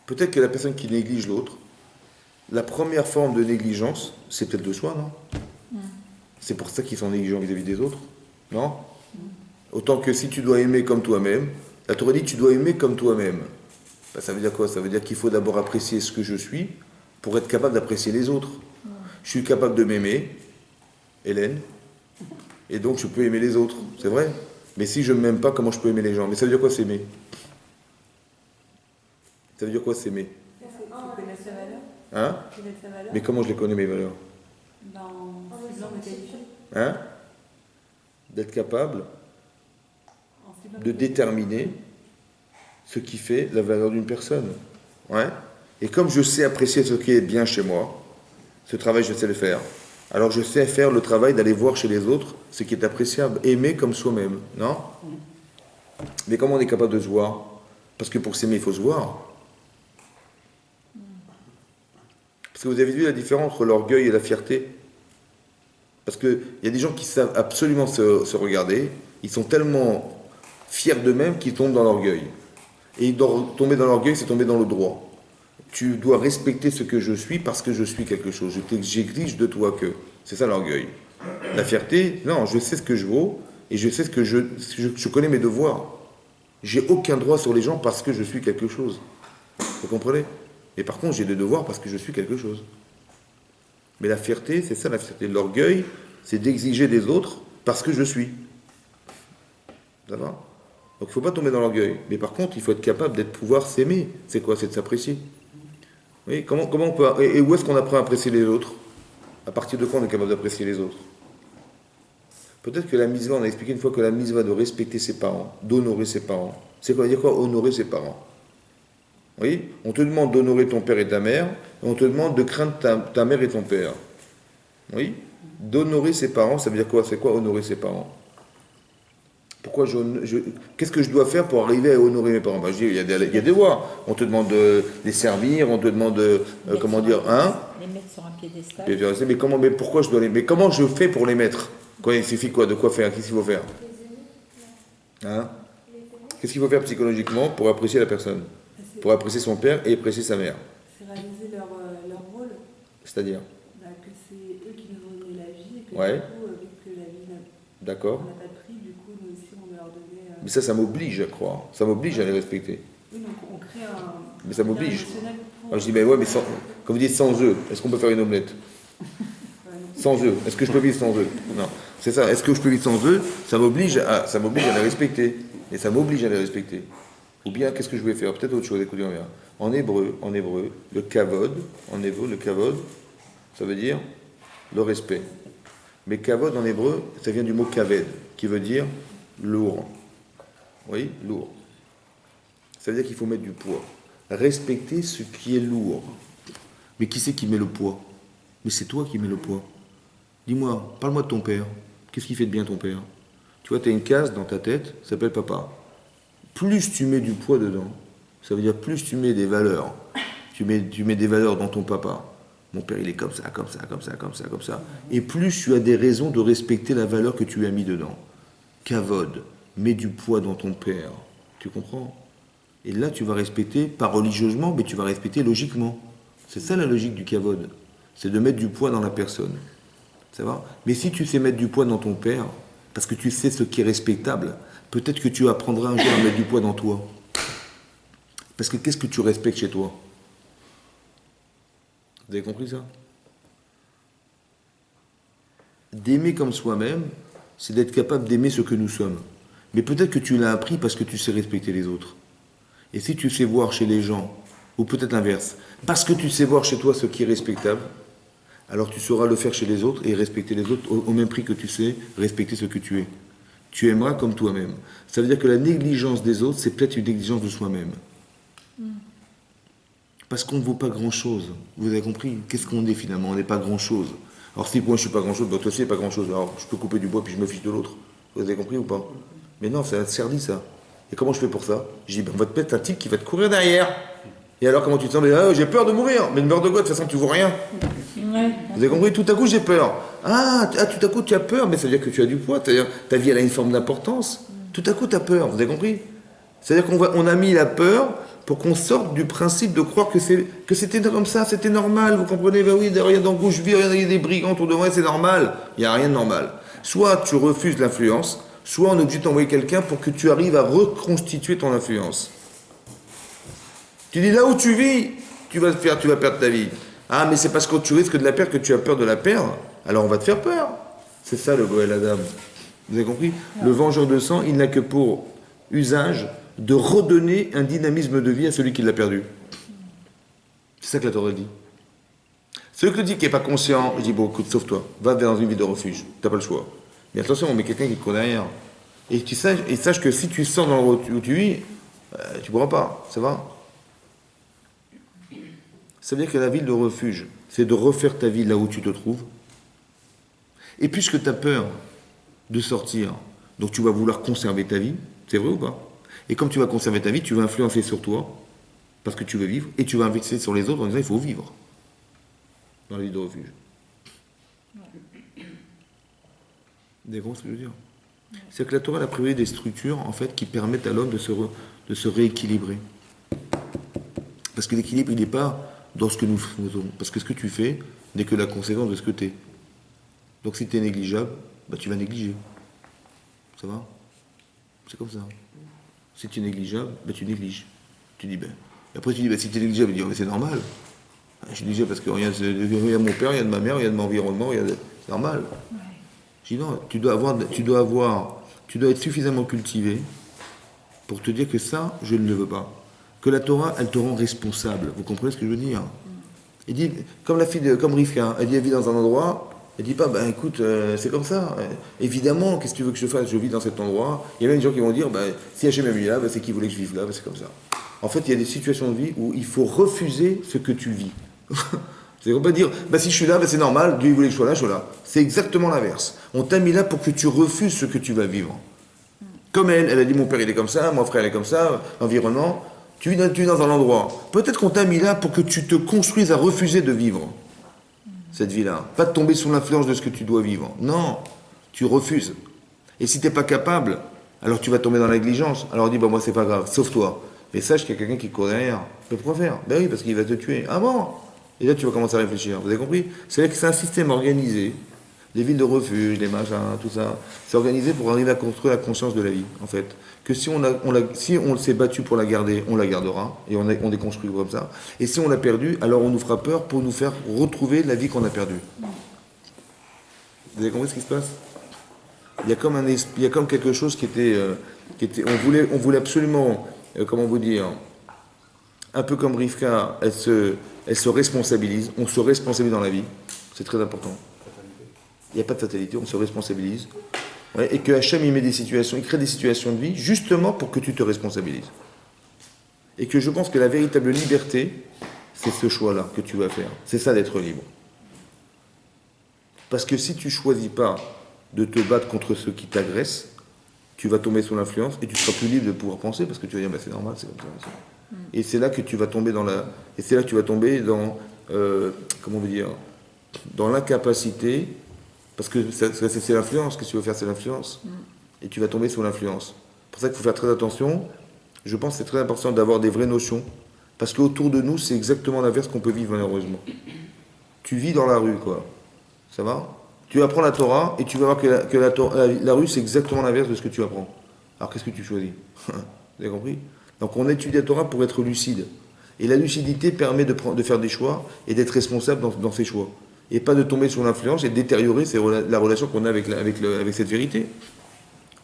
Peut-être que la personne qui néglige l'autre, la première forme de négligence, c'est peut-être de soi, non? C'est pour ça qu'ils sont négligents vis-à-vis des autres, non? Autant que si tu dois aimer comme toi-même, la Torah dit tu dois aimer comme toi-même. Ça veut dire quoi? Ça veut dire qu'il faut d'abord apprécier ce que je suis pour être capable d'apprécier les autres. Je suis capable de m'aimer, Hélène, et donc je peux aimer les autres, c'est vrai. Mais si je ne m'aime pas, comment je peux aimer les gens? Mais ça veut dire quoi s'aimer? Ça veut dire quoi s'aimer? Tu connais sa valeur? Hein? Tu connais sa valeur? Mais comment je les connais mes valeurs? En suivant mes qualités. Hein? D'être capable En suivant de déterminer ce qui fait la valeur d'une personne. Ouais? Et comme je sais apprécier ce qui est bien chez moi, ce travail je sais le faire. Alors je sais faire le travail d'aller voir chez les autres ce qui est appréciable, aimer comme soi-même, non? Mais comment on est capable de se voir? Parce que pour s'aimer, il faut se voir. Parce que vous avez vu la différence entre l'orgueil et la fierté? Parce qu'il y a des gens qui savent absolument se regarder, ils sont tellement fiers d'eux-mêmes qu'ils tombent dans l'orgueil. Et tomber dans l'orgueil, c'est tomber dans le droit. Tu dois respecter ce que je suis parce que je suis quelque chose. J'exige de toi que. C'est ça l'orgueil. La fierté, non, je sais ce que je vaux et je sais ce que je connais mes devoirs. J'ai aucun droit sur les gens parce que je suis quelque chose. Vous comprenez? Et par contre, j'ai des devoirs parce que je suis quelque chose. Mais la fierté, c'est ça la fierté. L'orgueil, c'est d'exiger des autres parce que je suis. Ça va? Donc il ne faut pas tomber dans l'orgueil. Mais par contre, il faut être capable d'être pouvoir s'aimer. C'est quoi? C'est de s'apprécier. Oui, comment on peut. Et où est-ce qu'on apprend à apprécier les autres? À partir de quoi on est capable d'apprécier les autres? Peut-être que la mitzvah, on a expliqué une fois que la mitzvah de respecter ses parents, d'honorer ses parents. C'est quoi? Dire quoi? Honorer ses parents. Oui? On te demande d'honorer ton père et ta mère, et on te demande de craindre ta mère et ton père. Oui? D'honorer ses parents, ça veut dire quoi? C'est quoi honorer ses parents? Pourquoi qu'est-ce que je dois faire pour arriver à honorer mes parents? Je dis, il y a des voies. On te demande de les servir, on te demande comment dire, hein? Les mettre sur un piédestal. Mais pourquoi je dois mais comment je fais pour les mettre? Quoi, il suffit quoi? De quoi faire? Qu'est-ce qu'il faut faire? Hein? Qu'est-ce qu'il faut faire psychologiquement pour apprécier la personne? Pour apprécier son père et apprécier sa mère? C'est réaliser leur rôle. C'est-à-dire? Que c'est eux qui nous ont donné la vie et que Ouais. du coup, vu que la vie D'accord. n'a pas de prix, du coup, nous aussi, on doit leur donner. Mais ça m'oblige à croire. Ça m'oblige à les respecter. Oui, donc on crée un. Mais ça m'oblige. émotionnel pour- Alors je dis, mais ouais, mais quand vous dites sans œufs, est-ce qu'on peut faire une omelette? Sans œufs. Est-ce que je peux vivre sans œufs? Non. C'est ça. Est-ce que je peux vivre sans œufs? Ça m'oblige à les respecter. Et ça m'oblige à les respecter. Ou bien, qu'est-ce que je vais faire? Peut-être autre chose. Écoutez, on verra. En hébreu, le kavod, ça veut dire le respect. Mais kavod en hébreu, ça vient du mot kaved, qui veut dire lourd. Oui, lourd. Ça veut dire qu'il faut mettre du poids. Respecter ce qui est lourd. Mais qui c'est qui met le poids? Mais c'est toi qui mets le poids. Dis-moi, parle-moi de ton père. Qu'est-ce qui fait de bien ton père? Tu vois, tu as une case dans ta tête, ça s'appelle papa. Plus tu mets du poids dedans, ça veut dire plus tu mets des valeurs. Tu mets des valeurs dans ton papa. Mon père, il est comme ça, comme ça, comme ça, comme ça, comme ça. Et plus tu as des raisons de respecter la valeur que tu lui as mis dedans. Kavod, mets du poids dans ton père. Tu comprends? Et là, tu vas respecter, pas religieusement, mais tu vas respecter logiquement. C'est ça la logique du kavod. C'est de mettre du poids dans la personne. Ça va? Mais si tu sais mettre du poids dans ton père, parce que tu sais ce qui est respectable, peut-être que tu apprendras un jour à mettre du poids dans toi. Parce que qu'est-ce que tu respectes chez toi? Vous avez compris ça? D'aimer comme soi-même, c'est d'être capable d'aimer ce que nous sommes. Mais peut-être que tu l'as appris parce que tu sais respecter les autres. Et si tu sais voir chez les gens, ou peut-être l'inverse, parce que tu sais voir chez toi ce qui est respectable, alors tu sauras le faire chez les autres et respecter les autres au même prix que tu sais respecter ce que tu es. Tu aimeras comme toi-même. Ça veut dire que la négligence des autres, c'est peut-être une négligence de soi-même. Parce qu'on ne vaut pas grand-chose. Vous avez compris? Qu'est-ce qu'on est finalement? On n'est pas grand-chose. Alors si moi je ne suis pas grand-chose, bah, toi aussi pas grand-chose. Alors je peux couper du bois puis je me fiche de l'autre. Vous avez compris ou pas? Mais non, c'est interdit ça. Et comment je fais pour ça? Je dis, ben, on va te mettre un type qui va te courir derrière. Et alors comment tu te sens? J'ai peur de mourir. Mais une peur de quoi? De toute façon tu ne vois rien. Ouais. Vous avez compris? Tout à coup j'ai peur. Tout à coup tu as peur, mais ça veut dire que tu as du poids. C'est-à-dire ta vie elle a une forme d'importance. Tout à coup tu as peur. Vous avez compris? C'est-à-dire qu'on a mis la peur pour qu'on sorte du principe de croire que c'était comme ça, c'était normal. Vous comprenez? Ben oui, derrière dans où je vis, il y a des brigands autour de moi, c'est normal. Il n'y a rien de normal. Soit tu refuses l'influence, soit on est obligé de t'envoyer quelqu'un pour que tu arrives à reconstituer ton influence. Tu dis là où tu vis, tu vas perdre ta vie. Ah, mais c'est parce que tu risques de la perdre que tu as peur de la perdre. Alors on va te faire peur. C'est ça le Goël Adam. Vous avez compris? Le vengeur de sang, il n'a que pour usage de redonner un dynamisme de vie à celui qui l'a perdu. C'est ça que la Torah dit. Celui qui n'est pas conscient, je dis bon, écoute, sauve-toi, va dans une vie de refuge, t'as pas le choix. Mais attention, on met quelqu'un qui te connaît derrière. Et sache que si tu sors dans le où tu vis, tu ne pourras pas, ça va? Ça veut dire que la vie de refuge, c'est de refaire ta vie là où tu te trouves. Et puisque tu as peur de sortir, donc tu vas vouloir conserver ta vie, c'est vrai ou pas? Et comme tu vas conserver ta vie, tu vas influencer sur toi, parce que tu veux vivre, et tu vas influencer sur les autres en disant il faut vivre dans la vie de refuge. Vous avez compris ce que je veux dire? C'est que la Torah a prévu des structures en fait, qui permettent à l'homme de se rééquilibrer. Parce que l'équilibre, il n'est pas dans ce que nous faisons. Parce que ce que tu fais n'est que la conséquence de ce que tu es. Donc si tu es négligeable, bah, tu vas négliger. Ça va? C'est comme ça. Si tu es négligeable, bah, tu négliges. Tu dis, ben. Et après tu dis, bah, si tu es négligeable, tu dis, oh, mais c'est normal. Je suis négligé parce qu'il y a mon père, il y a de ma mère, il y a de mon environnement, c'est normal. Ouais. Je dis non, tu dois être suffisamment cultivé pour te dire que ça, je ne le veux pas. Que la Torah, elle te rend responsable. Vous comprenez ce que je veux dire? Il dit, comme Rivka, elle dit, elle vit dans un endroit, elle dit pas, ben écoute, c'est comme ça. Évidemment, qu'est-ce que tu veux que je fasse? Je vis dans cet endroit. Il y a même des gens qui vont dire, ben, si Hachem m'a mis là, ben, c'est qu'il voulait que je vive là, ben, c'est comme ça. En fait, il y a des situations de vie où il faut refuser ce que tu vis. C'est-à-dire, on peut dire, bah, si je suis là, bah, c'est normal, Dieu voulait que je sois là, je suis là. C'est exactement l'inverse. On t'a mis là pour que tu refuses ce que tu vas vivre. Comme elle a dit mon père il est comme ça, mon frère il est comme ça, environnement. Tu vis dans un endroit. Peut-être qu'on t'a mis là pour que tu te construises à refuser de vivre cette vie-là. Pas de tomber sous l'influence de ce que tu dois vivre. Non, tu refuses. Et si tu n'es pas capable, alors tu vas tomber dans la négligence. Alors on dit, bah moi c'est pas grave, sauve-toi. Mais sache qu'il y a quelqu'un qui court derrière. Mais pourquoi faire? Ben oui, parce qu'il va te tuer. Ah bon? Et là tu vas commencer à réfléchir. Vous avez compris? C'est un système organisé. Les villes de refuge, les machins, tout ça. C'est organisé pour arriver à construire la conscience de la vie, en fait. Que si on s'est battu pour la garder, on la gardera, et on est construit comme ça. Et si on l'a perdue, alors on nous fera peur pour nous faire retrouver la vie qu'on a perdue. Vous avez compris ce qui se passe? Il y a comme quelque chose qui était on voulait absolument, comment vous dire, un peu comme Rivka, elle se responsabilise, on se responsabilise dans la vie, c'est très important. Il n'y a pas de fatalité, on se responsabilise. Ouais, et que Hachem, il crée des situations de vie justement pour que tu te responsabilises. Et que je pense que la véritable liberté, c'est ce choix-là que tu vas faire. C'est ça d'être libre. Parce que si tu ne choisis pas de te battre contre ceux qui t'agressent, tu vas tomber sous l'influence et tu seras plus libre de pouvoir penser parce que tu vas dire bah, c'est normal, c'est comme ça. Et c'est là que tu vas tomber dans comment vous dire, dans l'incapacité. Parce que c'est l'influence, qu'est-ce que tu veux faire, c'est l'influence. Et tu vas tomber sous l'influence. C'est pour ça qu'il faut faire très attention. Je pense que c'est très important d'avoir des vraies notions. Parce qu'autour de nous, c'est exactement l'inverse qu'on peut vivre malheureusement. Tu vis dans la rue, quoi. Ça va? Tu apprends la Torah et tu vas voir que la rue, c'est exactement l'inverse de ce que tu apprends. Alors qu'est-ce que tu choisis? Vous avez compris? Donc on étudie la Torah pour être lucide. Et la lucidité permet de faire des choix et d'être responsable dans ses choix. Et pas de tomber sur l'influence et de détériorer la relation qu'on a avec cette vérité.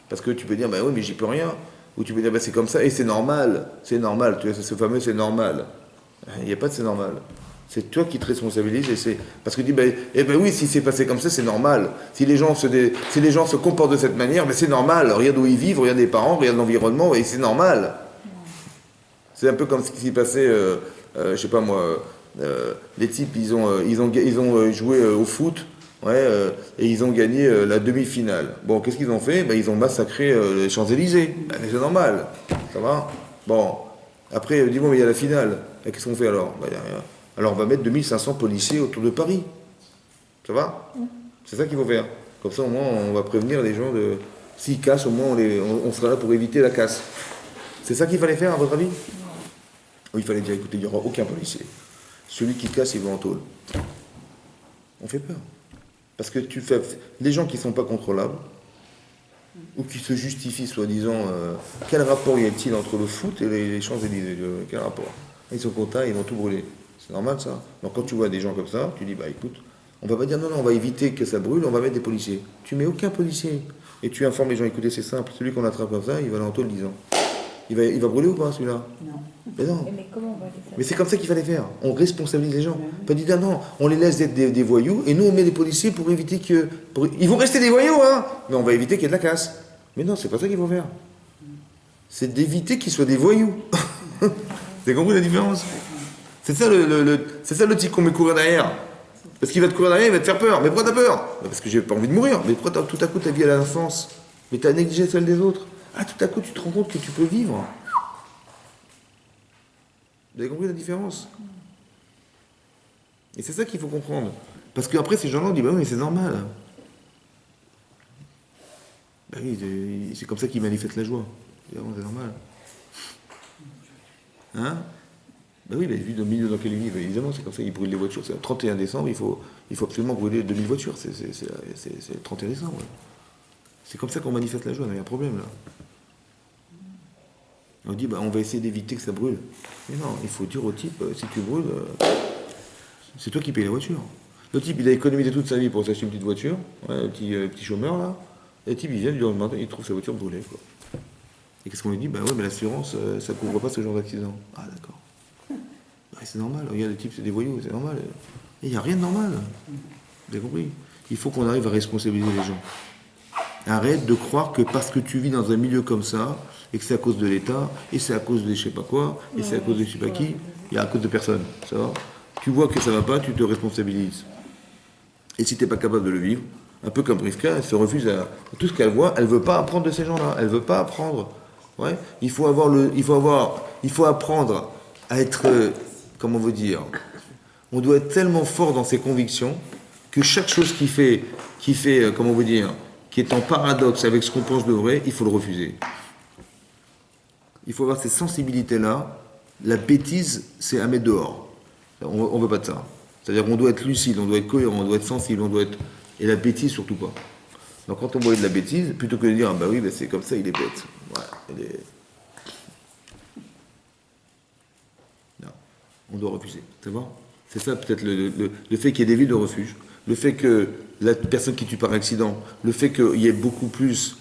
Parce que tu peux dire, bah oui, mais j'y peux rien. Ou tu peux dire, bah c'est comme ça, et c'est normal. C'est normal, tu vois, c'est ce fameux c'est normal. Il n'y a pas de c'est normal. C'est toi qui te responsabilises, parce que tu dis, bah, eh ben oui, si c'est passé comme ça, c'est normal. Si les gens se comportent de cette manière, ben c'est normal. Regarde où ils vivent, regarde les parents, regarde l'environnement, et c'est normal. C'est un peu comme ce qui s'est passé, je sais pas moi, les types, ils ont joué au foot, et ils ont gagné la demi-finale. Bon, qu'est-ce qu'ils ont fait? Ben, ils ont massacré les Champs-Élysées. Ben, mais c'est normal, ça va? Bon, après, ils disent, bon, mais il y a la finale. Et qu'est-ce qu'on fait alors? Ben, il y a rien. Alors on va mettre 2500 policiers autour de Paris. Ça va? C'est ça qu'il faut faire. Comme ça, au moins, on va prévenir les gens de... S'ils cassent, au moins, on sera là pour éviter la casse. C'est ça qu'il fallait faire, à votre avis? Oui, il fallait dire, écoutez, il n'y aura aucun policier. Celui qui casse, il va en tôle. On fait peur. Parce que les gens qui ne sont pas contrôlables, ou qui se justifient, soi-disant, quel rapport y a-t-il entre le foot et les Champs-Élysées? Quel rapport? Ils sont contents, ils vont tout brûler. C'est normal, ça. Donc quand tu vois des gens comme ça, tu dis, bah écoute, on va pas dire, non, on va éviter que ça brûle, on va mettre des policiers. Tu mets aucun policier. Et tu informes les gens, écoutez, c'est simple, celui qu'on attrape comme ça, il va aller en tôle 10 ans. Il va brûler ou pas, celui-là? Non. Mais non. Mais comment on va les faire? Mais c'est comme ça qu'il fallait faire. On responsabilise les gens. Pas dire, non, on les laisse être des voyous, et nous on met des policiers pour éviter que... Ils vont rester des voyous, hein, mais on va éviter qu'il y ait de la casse. Mais non, c'est pas ça qu'il faut faire. C'est d'éviter qu'ils soient des voyous. Vous avez compris la différence? C'est ça le type qu'on met courir derrière. Parce qu'il va te courir derrière, il va te faire peur. Mais pourquoi t'as peur? Parce que j'ai pas envie de mourir. Mais pourquoi tout à coup ta vie à l'enfance? Mais t'as négligé celle des autres. Ah, tout à coup tu te rends compte que tu peux vivre. Vous avez compris la différence? Et c'est ça qu'il faut comprendre. Parce qu'après ces gens-là, on dit, bah oui, mais c'est normal. Bah oui, c'est comme ça qu'ils manifestent la joie. C'est normal. Hein? Ben oui, vu le milieu dans lequel ils vivent, évidemment, c'est comme ça, ils brûlent les voitures. C'est le 31 décembre, il faut absolument brûler 2000 voitures. C'est le 31 décembre. Ouais. C'est comme ça qu'on manifeste la joie, il y a un problème là. On dit, bah, on va essayer d'éviter que ça brûle. Mais non, il faut dire au type, si tu brûles, c'est toi qui payes la voiture. Le type, il a économisé toute sa vie pour s'acheter une petite voiture, ouais, petit chômeur là. Et le type, il vient, il trouve sa voiture brûlée. Quoi. Et qu'est-ce qu'on lui dit? Bah ouais, mais l'assurance, ça couvre pas ce genre d'accident. Ah d'accord. C'est normal, regarde, les types, c'est des voyous, c'est normal. Il n'y a rien de normal. Vous avez compris? Il faut qu'on arrive à responsabiliser les gens. Arrête de croire que parce que tu vis dans un milieu comme ça, et que c'est à cause de l'État, et c'est à cause de je sais pas quoi, et c'est à cause de je sais pas qui, il y a à cause de personne. Ça va? Tu vois que ça va pas, tu te responsabilises. Et si tu n'es pas capable de le vivre, Un peu comme Rivka, elle se refuse à tout ce qu'elle voit, elle veut pas apprendre de ces gens-là, elle veut pas apprendre. Ouais, il faut apprendre à être, comment on veut dire, on doit être tellement fort dans ses convictions que chaque chose qui fait, comment on veut dire, qui est en paradoxe avec ce qu'on pense de vrai, il faut le refuser. Il faut avoir cette sensibilité-là. La bêtise, c'est à mettre dehors. On ne veut pas de ça. C'est-à-dire qu'on doit être lucide, on doit être cohérent, on doit être sensible, on doit être... Et la bêtise, surtout pas. Donc quand on voit de la bêtise, plutôt que de dire, ah bah oui, bah c'est comme ça, il est bête. Voilà, Non, on doit refuser. Tu vois ? C'est ça peut-être le fait qu'il y ait des villes de refuge, le fait que la personne qui tue par accident, le fait qu'il y ait beaucoup plus...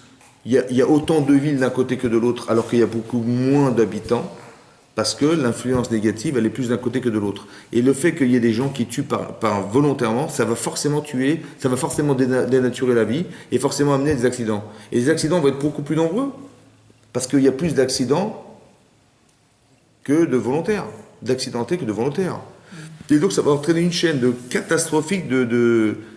Il y a autant de villes d'un côté que de l'autre, alors qu'il y a beaucoup moins d'habitants, parce que l'influence négative, elle est plus d'un côté que de l'autre. Et le fait qu'il y ait des gens qui tuent volontairement, ça va forcément tuer, ça va forcément dénaturer la vie, et forcément amener des accidents. Et les accidents vont être beaucoup plus nombreux, parce qu'il y a plus d'accidents que de volontaires, d'accidentés que de volontaires. Et donc ça va entraîner une chaîne catastrophique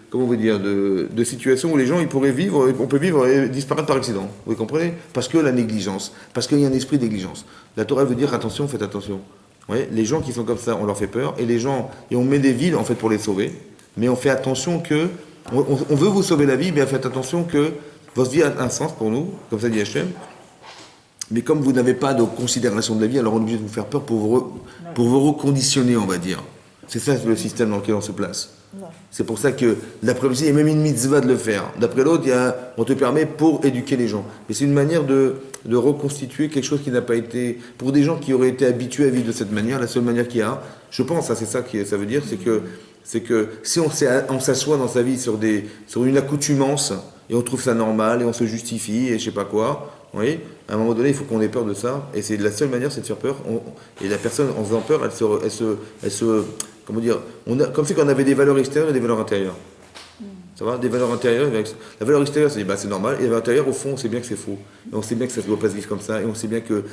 comment on veut dire, de situations où les gens, ils pourraient vivre, on peut vivre et disparaître par accident. Vous comprenez ? Parce que la négligence, parce qu'il y a un esprit de négligence. La Torah veut dire attention, faites attention. Ouais, les gens qui sont comme ça, on leur fait peur, et on met des villes en fait pour les sauver, mais on fait attention que, on veut vous sauver la vie, mais faites attention que votre vie a un sens pour nous, comme ça dit Hachem. Mais comme vous n'avez pas de considération de la vie, alors on est obligé de vous faire peur pour vous reconditionner, on va dire. C'est ça le système dans lequel on se place. C'est pour ça que, d'après lui, il y a même une mitzvah de le faire. D'après l'autre, on te permet pour éduquer les gens. Mais c'est une manière de reconstituer quelque chose qui n'a pas été... Pour des gens qui auraient été habitués à vivre de cette manière, la seule manière qu'il y a, je pense, c'est ça que ça veut dire, c'est que si on s'assoit dans sa vie sur une accoutumance, et on trouve ça normal, et on se justifie, et je sais pas quoi, oui, à un moment donné, il faut qu'on ait peur de ça, et c'est la seule manière, c'est de faire peur. Et la personne, en faisant peur, elle se comment dire, comme si on avait des valeurs extérieures et des valeurs intérieures. Ça va ? Des valeurs intérieures. La valeur extérieure, c'est c'est normal. Et la valeur intérieure, au fond, on sait bien que c'est faux. Et on sait bien que ça ne doit pas se vivre comme ça. Et on sait bien que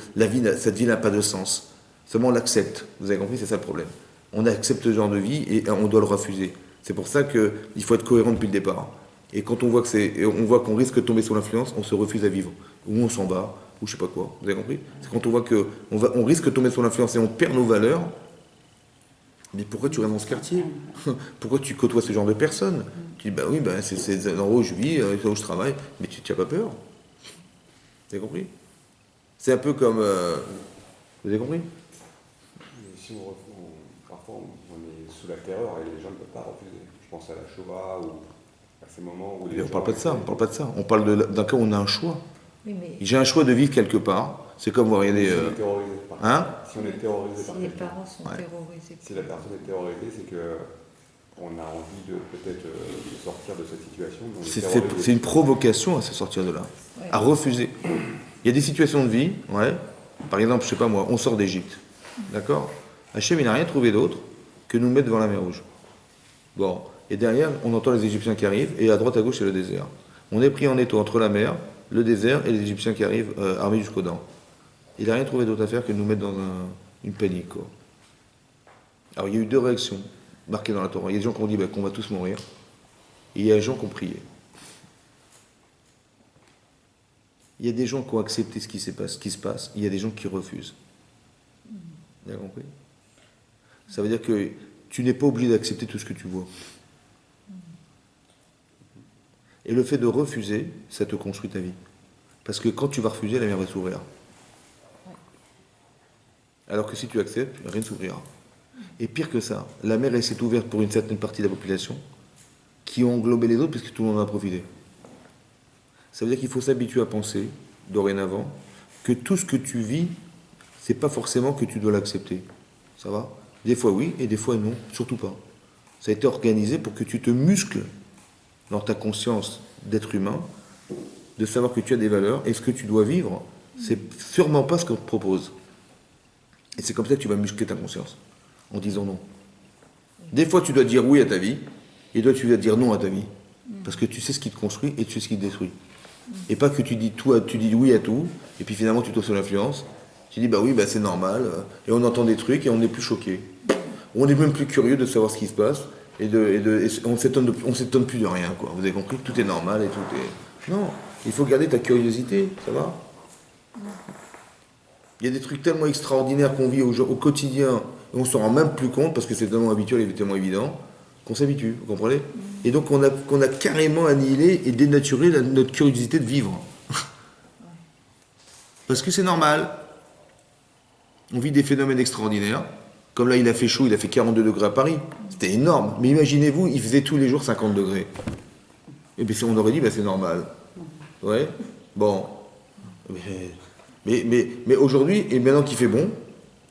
cette vie n'a pas de sens. Seulement, on l'accepte. Vous avez compris ? C'est ça le problème. On accepte ce genre de vie et on doit le refuser. C'est pour ça qu'il faut être cohérent depuis le départ. Et quand on voit qu'on risque de tomber sous l'influence, on se refuse à vivre. Ou on s'en bat, ou je sais pas quoi. Vous avez compris ? C'est quand on voit qu'on risque de tomber sous l'influence et on perd nos valeurs. Mais pourquoi tu restes dans ce quartier ? Pourquoi tu côtoies ce genre de personnes ? Tu dis, oui, c'est l'endroit où je vis, là où je travaille, mais tu n'as pas peur. Vous avez compris ? C'est un peu comme... vous avez compris ? Mais si parfois on est sous la terreur et les gens ne peuvent pas refuser. Je pense à la Shoah ou à ces moments où... On parle pas de ça, on parle pas de ça. On parle d'un cas où on a un choix. Oui, mais J'ai un choix de vivre quelque part. C'est comme vous regardez... Si on est terrorisé par Si on est terrorisé par si les quelqu'un. parents sont terrorisés. Si la personne est terrorisée, c'est que on a envie de peut-être de sortir de cette situation. Mais on est terrorisé. C'est une provocation à se sortir de là, à refuser. Il y a des situations de vie, ouais. Par exemple, je sais pas moi, on sort d'Égypte, d'accord ? Hachem, il n'a rien trouvé d'autre que nous mettre devant la mer Rouge. Bon, et derrière, on entend les Égyptiens qui arrivent, et à droite, à gauche, c'est le désert. On est pris en étau entre la mer, le désert et les Égyptiens qui arrivent armés jusqu'aux dents. Il n'a rien trouvé d'autre à faire que de nous mettre dans une panique, quoi. Alors, il y a eu deux réactions marquées dans la Torah. Il y a des gens qui ont dit qu'on va tous mourir, et il y a des gens qui ont prié. Il y a des gens qui ont accepté ce qui se passe, il y a des gens qui refusent. Vous avez compris ? Ça veut dire que tu n'es pas obligé d'accepter tout ce que tu vois. Et le fait de refuser, ça te construit ta vie. Parce que quand tu vas refuser, la mer va s'ouvrir. Alors que si tu acceptes, rien ne s'ouvrira. Et pire que ça, la mer elle s'est ouverte pour une certaine partie de la population qui ont englobé les autres puisque tout le monde en a profité. Ça veut dire qu'il faut s'habituer à penser, dorénavant, que tout ce que tu vis, c'est pas forcément que tu dois l'accepter. Ça va ? Des fois oui, et des fois non, surtout pas. Ça a été organisé pour que tu te muscles dans ta conscience d'être humain, de savoir que tu as des valeurs, et ce que tu dois vivre, c'est sûrement pas ce qu'on te propose. Et c'est comme ça que tu vas muscler ta conscience, en disant non. Des fois, tu dois dire oui à ta vie, et d'autres, tu dois dire non à ta vie. Parce que tu sais ce qui te construit et tu sais ce qui te détruit. Et pas que tu dis oui à tout, et puis finalement, tu tombes sous l'influence. Tu dis, oui, c'est normal, et on entend des trucs, et on n'est plus choqué. On n'est même plus curieux de savoir ce qui se passe, on s'étonne plus de rien, quoi. Vous avez compris? Tout est normal et tout est... Non, il faut garder ta curiosité, ça va? Il y a des trucs tellement extraordinaires qu'on vit au quotidien, et on s'en rend même plus compte, parce que c'est tellement habituel et tellement évident, qu'on s'habitue, vous comprenez? Et donc qu'on a carrément annihilé et dénaturé notre curiosité de vivre. Parce que c'est normal. On vit des phénomènes extraordinaires. Comme là, il a fait chaud, il a fait 42 degrés à Paris. C'était énorme. Mais imaginez-vous, il faisait tous les jours 50 degrés. Et bien on aurait dit, c'est normal. Ouais. Bon. Mais aujourd'hui, et maintenant qu'il fait bon,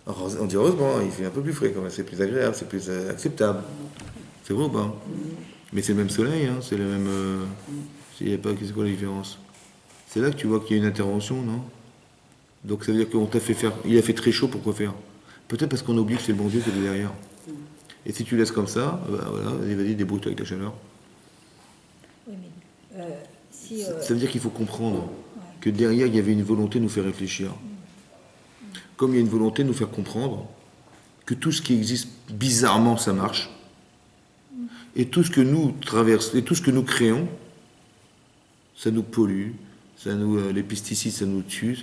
on dit heureusement, il fait un peu plus frais quand même. C'est plus agréable, c'est plus acceptable. C'est vrai ou pas? Mais c'est le même soleil, hein, c'est le même... c'est quoi la différence? C'est là que tu vois qu'il y a une intervention, non? Donc ça veut dire qu'on t'a fait faire... Il a fait très chaud, pourquoi faire? Peut-être parce qu'on oublie que c'est le bon Dieu qui est derrière. Et si tu laisses comme ça, voilà, vas-y, débrouille-toi avec la chaleur. Oui, mais si... Ça veut dire qu'il faut comprendre que derrière, il y avait une volonté de nous faire réfléchir. Comme il y a une volonté de nous faire comprendre que tout ce qui existe bizarrement, ça marche. Et tout ce que nous traversons, et tout ce que nous créons, ça nous pollue, les pesticides, ça nous tue,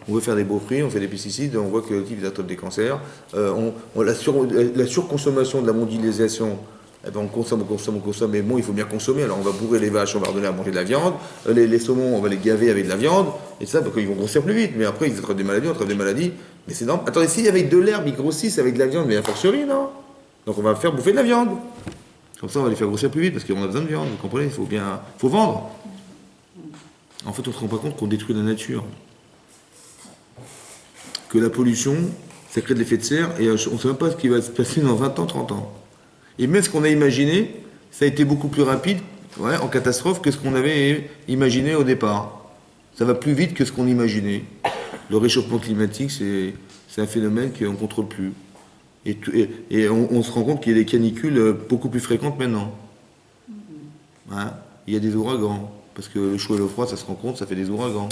on veut faire des beaux prix, on fait des pesticides, on voit que le type il attrape des cancers. La surconsommation de la mondialisation, on consomme, mais bon, il faut bien consommer, alors on va bourrer les vaches, on va leur donner à manger de la viande, les saumons, on va les gaver avec de la viande, et ça, parce qu'ils vont grossir plus vite, mais après ils attrapent des maladies, mais c'est normal. Attendez, s'il y avait de l'herbe, ils grossissent avec de la viande, mais a fortiori, non? Donc on va faire bouffer de la viande. Comme ça, on va les faire grossir plus vite parce qu'on a besoin de viande. Vous comprenez? Il faut vendre. En fait, on ne se rend pas compte qu'on détruit la nature. Que la pollution, ça crée de l'effet de serre et on ne sait même pas ce qui va se passer dans 20 ans, 30 ans. Et même ce qu'on a imaginé, ça a été beaucoup plus rapide en catastrophe que ce qu'on avait imaginé au départ. Ça va plus vite que ce qu'on imaginait. Le réchauffement climatique, c'est un phénomène qu'on ne contrôle plus. Et on se rend compte qu'il y a des canicules beaucoup plus fréquentes maintenant. Hein? Il y a des ouragans. Parce que le chaud et le froid, ça se rend compte, ça fait des ouragans.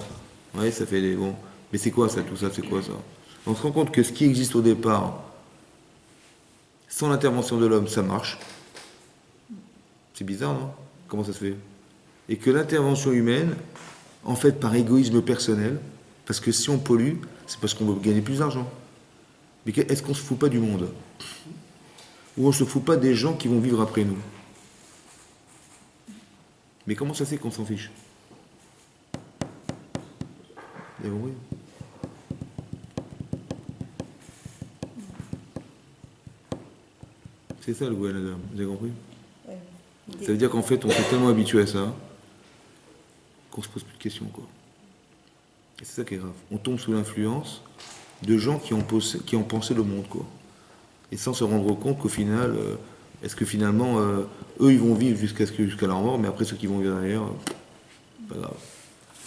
Ouais, ça fait des... Bon. Mais c'est quoi ça, tout ça? C'est quoi ça? On se rend compte que ce qui existe au départ, sans l'intervention de l'homme, ça marche. C'est bizarre, non? Comment ça se fait? Et que l'intervention humaine, en fait, par égoïsme personnel, parce que si on pollue, c'est parce qu'on veut gagner plus d'argent. Mais est-ce qu'on ne se fout pas du monde? Ou on ne se fout pas des gens qui vont vivre après nous? Mais comment ça se fait qu'on s'en fiche? Vous avez compris? C'est ça le Goël-Adam, vous avez compris? Ça veut dire qu'en fait, on s'est tellement habitué à ça qu'on se pose plus de questions, quoi. Et c'est ça qui est grave. On tombe sous l'influence de gens qui ont pensé le monde, quoi. Et sans se rendre compte qu'au final, est-ce que finalement, eux, ils vont vivre jusqu'à leur mort, mais après, ceux qui vont vivre derrière, pas grave.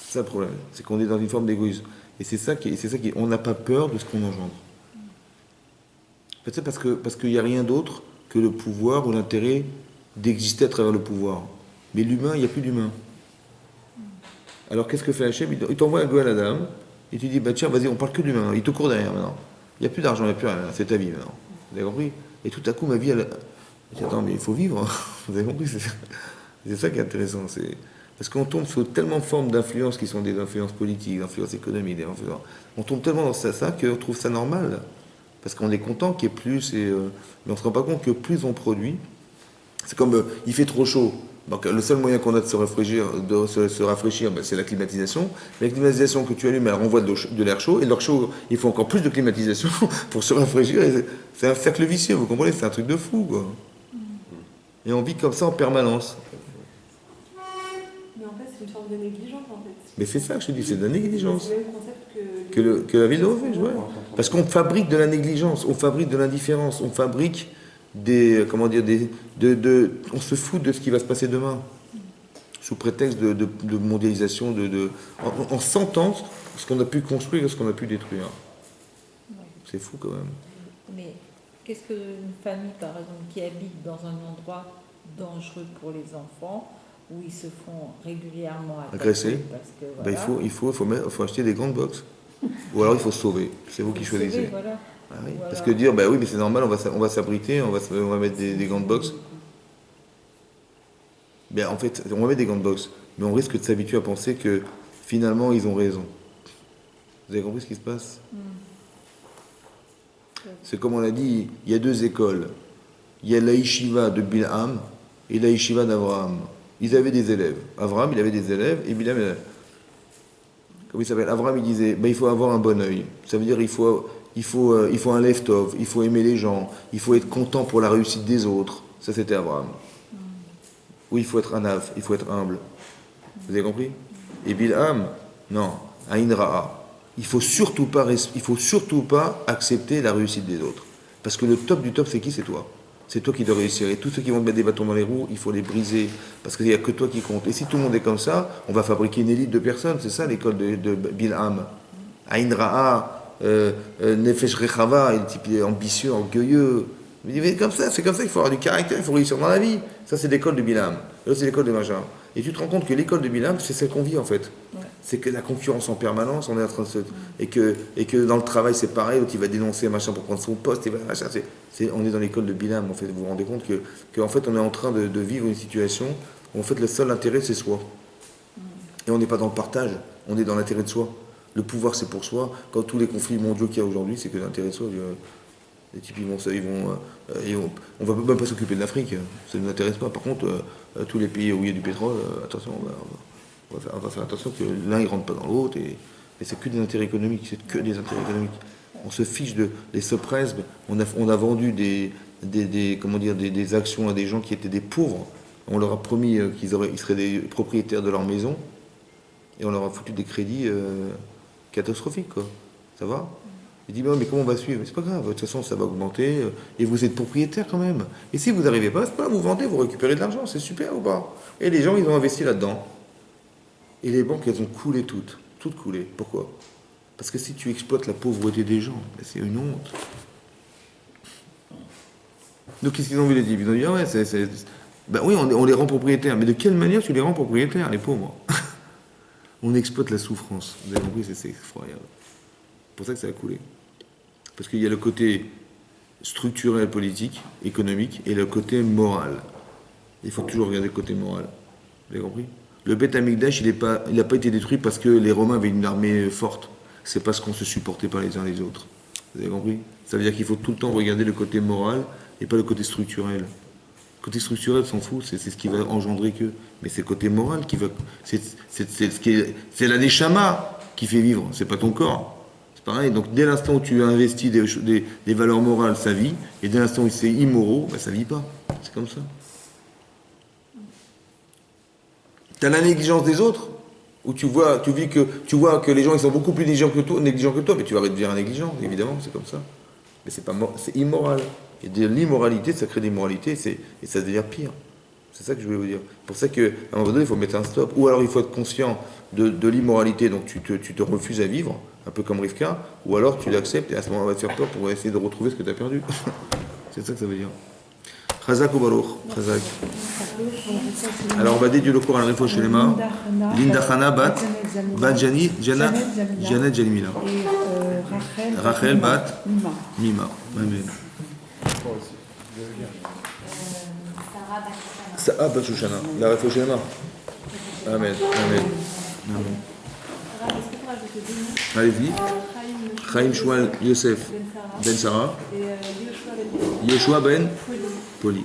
C'est ça le problème, c'est qu'on est dans une forme d'égoïsme. Et c'est ça qui, on n'a pas peur de ce qu'on engendre. En fait, c'est parce qu'il n'y a rien d'autre que le pouvoir ou l'intérêt d'exister à travers le pouvoir. Mais l'humain, il n'y a plus d'humain. Alors qu'est-ce que fait Hachem? Il t'envoie un Goël Adam, et tu dis, bah tiens, vas-y, on parle que de l'humain. Il te court derrière maintenant. Il n'y a plus d'argent, il n'y a plus rien. C'est ta vie maintenant. Vous avez compris? Et tout à coup, ma vie, elle... Je dis, attends, mais il faut vivre. Vous avez compris? C'est ça qui est intéressant. Parce qu'on tombe sur tellement de formes d'influences qui sont des influences politiques, des influences économiques, on tombe tellement dans ça qu'on trouve ça normal. Parce qu'on est content qu'il y ait plus, mais on ne se rend pas compte que plus on produit. C'est comme il fait trop chaud. Donc le seul moyen qu'on a de se rafraîchir, c'est la climatisation. La climatisation que tu allumes, elle renvoie de l'air chaud, et l'air chaud, il faut encore plus de climatisation pour se rafraîchir. C'est un cercle vicieux, vous comprenez? C'est un truc de fou, quoi. Et on vit comme ça en permanence. Mais en fait, c'est une forme de négligence, en fait. Mais c'est ça que je te dis, c'est de la négligence. C'est le même concept Que la ville de refuge, ouais. Parce qu'on fabrique de la négligence, on fabrique de l'indifférence, on fabrique on se fout de ce qui va se passer demain. Sous prétexte de mondialisation, en 100 ans, ce qu'on a pu construire et ce qu'on a pu détruire. C'est fou quand même. Mais qu'est-ce qu'une famille, par exemple, qui habite dans un endroit dangereux pour les enfants, où ils se font régulièrement agresser, parce que, voilà, il faut acheter des grandes boxes. Ou alors il faut se sauver. C'est vous qui choisissez. Voilà. Ah oui, Ou parce alors- que dire, bah oui, mais c'est normal, on va s'abriter, on va mettre des gants de boxe. Ben, en fait, on va mettre des gants de boxe, mais on risque de s'habituer à penser que finalement, ils ont raison. Vous avez compris ce qui se passe? C'est comme on l'a dit, il y a deux écoles. Il y a la yeshiva de Bilham et la yeshiva d'Abraham. Ils avaient des élèves. Abraham, il avait des élèves, et Bilham, comment il s'appelle? Abraham, il disait, ben, il faut avoir un bon œil. Ça veut dire il faut un leftov, il faut aimer les gens, il faut être content pour la réussite des autres. Ça, c'était Abraham. Oui, il faut être anav, il faut être humble. Vous avez compris? Et Bilham, non, Aïn Ra'a. Il faut surtout pas accepter la réussite des autres. Parce que le top du top, c'est qui? C'est toi. C'est toi qui dois réussir. Et tous ceux qui vont te mettre des bâtons dans les roues, il faut les briser. Parce qu'il n'y a que toi qui compte. Et si tout le monde est comme ça, on va fabriquer une élite de personnes. C'est ça l'école de Bilham. Aïn Ra'a, Nefesh Rechava, le type ambitieux, orgueilleux. Il dit, mais comme ça, c'est comme ça qu'il faut avoir du caractère, il faut réussir dans la vie. Ça, c'est l'école de Bilham. Là, c'est l'école de Benjamin. Et tu te rends compte que l'école de Bilham, c'est celle qu'on vit en fait. Ouais. C'est que la concurrence en permanence, on est en train de se... Et que dans le travail, c'est pareil, l'autre il va dénoncer machin pour prendre son poste, et machin, on est dans l'école de Bilham, en fait. Vous vous rendez compte que en fait, on est en train de vivre une situation où en fait, le seul intérêt, c'est soi. Et on n'est pas dans le partage, on est dans l'intérêt de soi. Le pouvoir, c'est pour soi. Quand tous les conflits mondiaux qu'il y a aujourd'hui, c'est que l'intérêt de soi. Les types, on va même pas s'occuper de l'Afrique, ça ne nous intéresse pas. Par contre, tous les pays où il y a du pétrole, attention, on va faire attention que l'un il rentre pas dans l'autre. Et c'est que des intérêts économiques, c'est que des intérêts économiques. On se fiche des subpresmes. On a vendu des actions à des gens qui étaient des pauvres. On leur a promis qu'ils seraient des propriétaires de leur maison, et on leur a foutu des crédits catastrophiques, quoi. Ça va? Il dit, mais comment on va suivre? C'est pas grave, de toute façon, ça va augmenter, et vous êtes propriétaire quand même. Et si vous n'arrivez pas, c'est pas, vous vendez, vous récupérez de l'argent, c'est super ou pas? Et les gens, ils ont investi là-dedans. Et les banques, elles ont coulé toutes coulées. Pourquoi? Parce que si tu exploites la pauvreté des gens, c'est une honte. Donc, qu'est-ce qu'ils ont vu les types? Ils ont dit, ah ouais, ben oui, on les rend propriétaires. Mais de quelle manière tu les rends propriétaires, les pauvres? On exploite la souffrance. Vous avez compris, c'est effroyable. C'est pour ça que ça a coulé. Parce qu'il y a le côté structurel, politique, économique, et le côté moral. Il faut toujours regarder le côté moral. Vous avez compris? Le Beth Amikdash, il n'a pas été détruit parce que les Romains avaient une armée forte. C'est parce qu'on ne se supportait pas les uns les autres. Vous avez compris? Ça veut dire qu'il faut tout le temps regarder le côté moral et pas le côté structurel. Le côté structurel, s'en fout, c'est ce qui va engendrer que. Mais c'est le côté moral qui va. C'est la neshama qui fait vivre, c'est pas ton corps. Pareil, donc dès l'instant où tu as investi des valeurs morales, ça vit, et dès l'instant où c'est immoraux, ça vit pas. C'est comme ça. Tu as la négligence des autres, où tu vois que les gens ils sont beaucoup plus négligents que toi, mais tu vas devenir un négligent, évidemment, c'est comme ça. Mais c'est immoral. Et de l'immoralité, ça crée des moralités, et ça devient pire. C'est ça que je voulais vous dire. C'est pour ça qu'à un moment donné, il faut mettre un stop. Ou alors il faut être conscient de l'immoralité, donc tu te refuses à vivre, un peu comme Rivka, ou alors tu l'acceptes et à ce moment-là, on va te faire peur pour essayer de retrouver ce que tu as perdu. C'est ça que ça veut dire. Chazak ou Baruch? Chazak. Alors on va dédier le cours à la Refo Shelema. Linda Chana Bat Janet Jalimila. Et Rachel Bat Mima. Amen. Sa'a Bat Shoshana. La Refo Shelema. Amen. Amen. Amen. Allez-y. Chaim Shmuel Yosef Ben Sarah. Yeshua Ben Poli.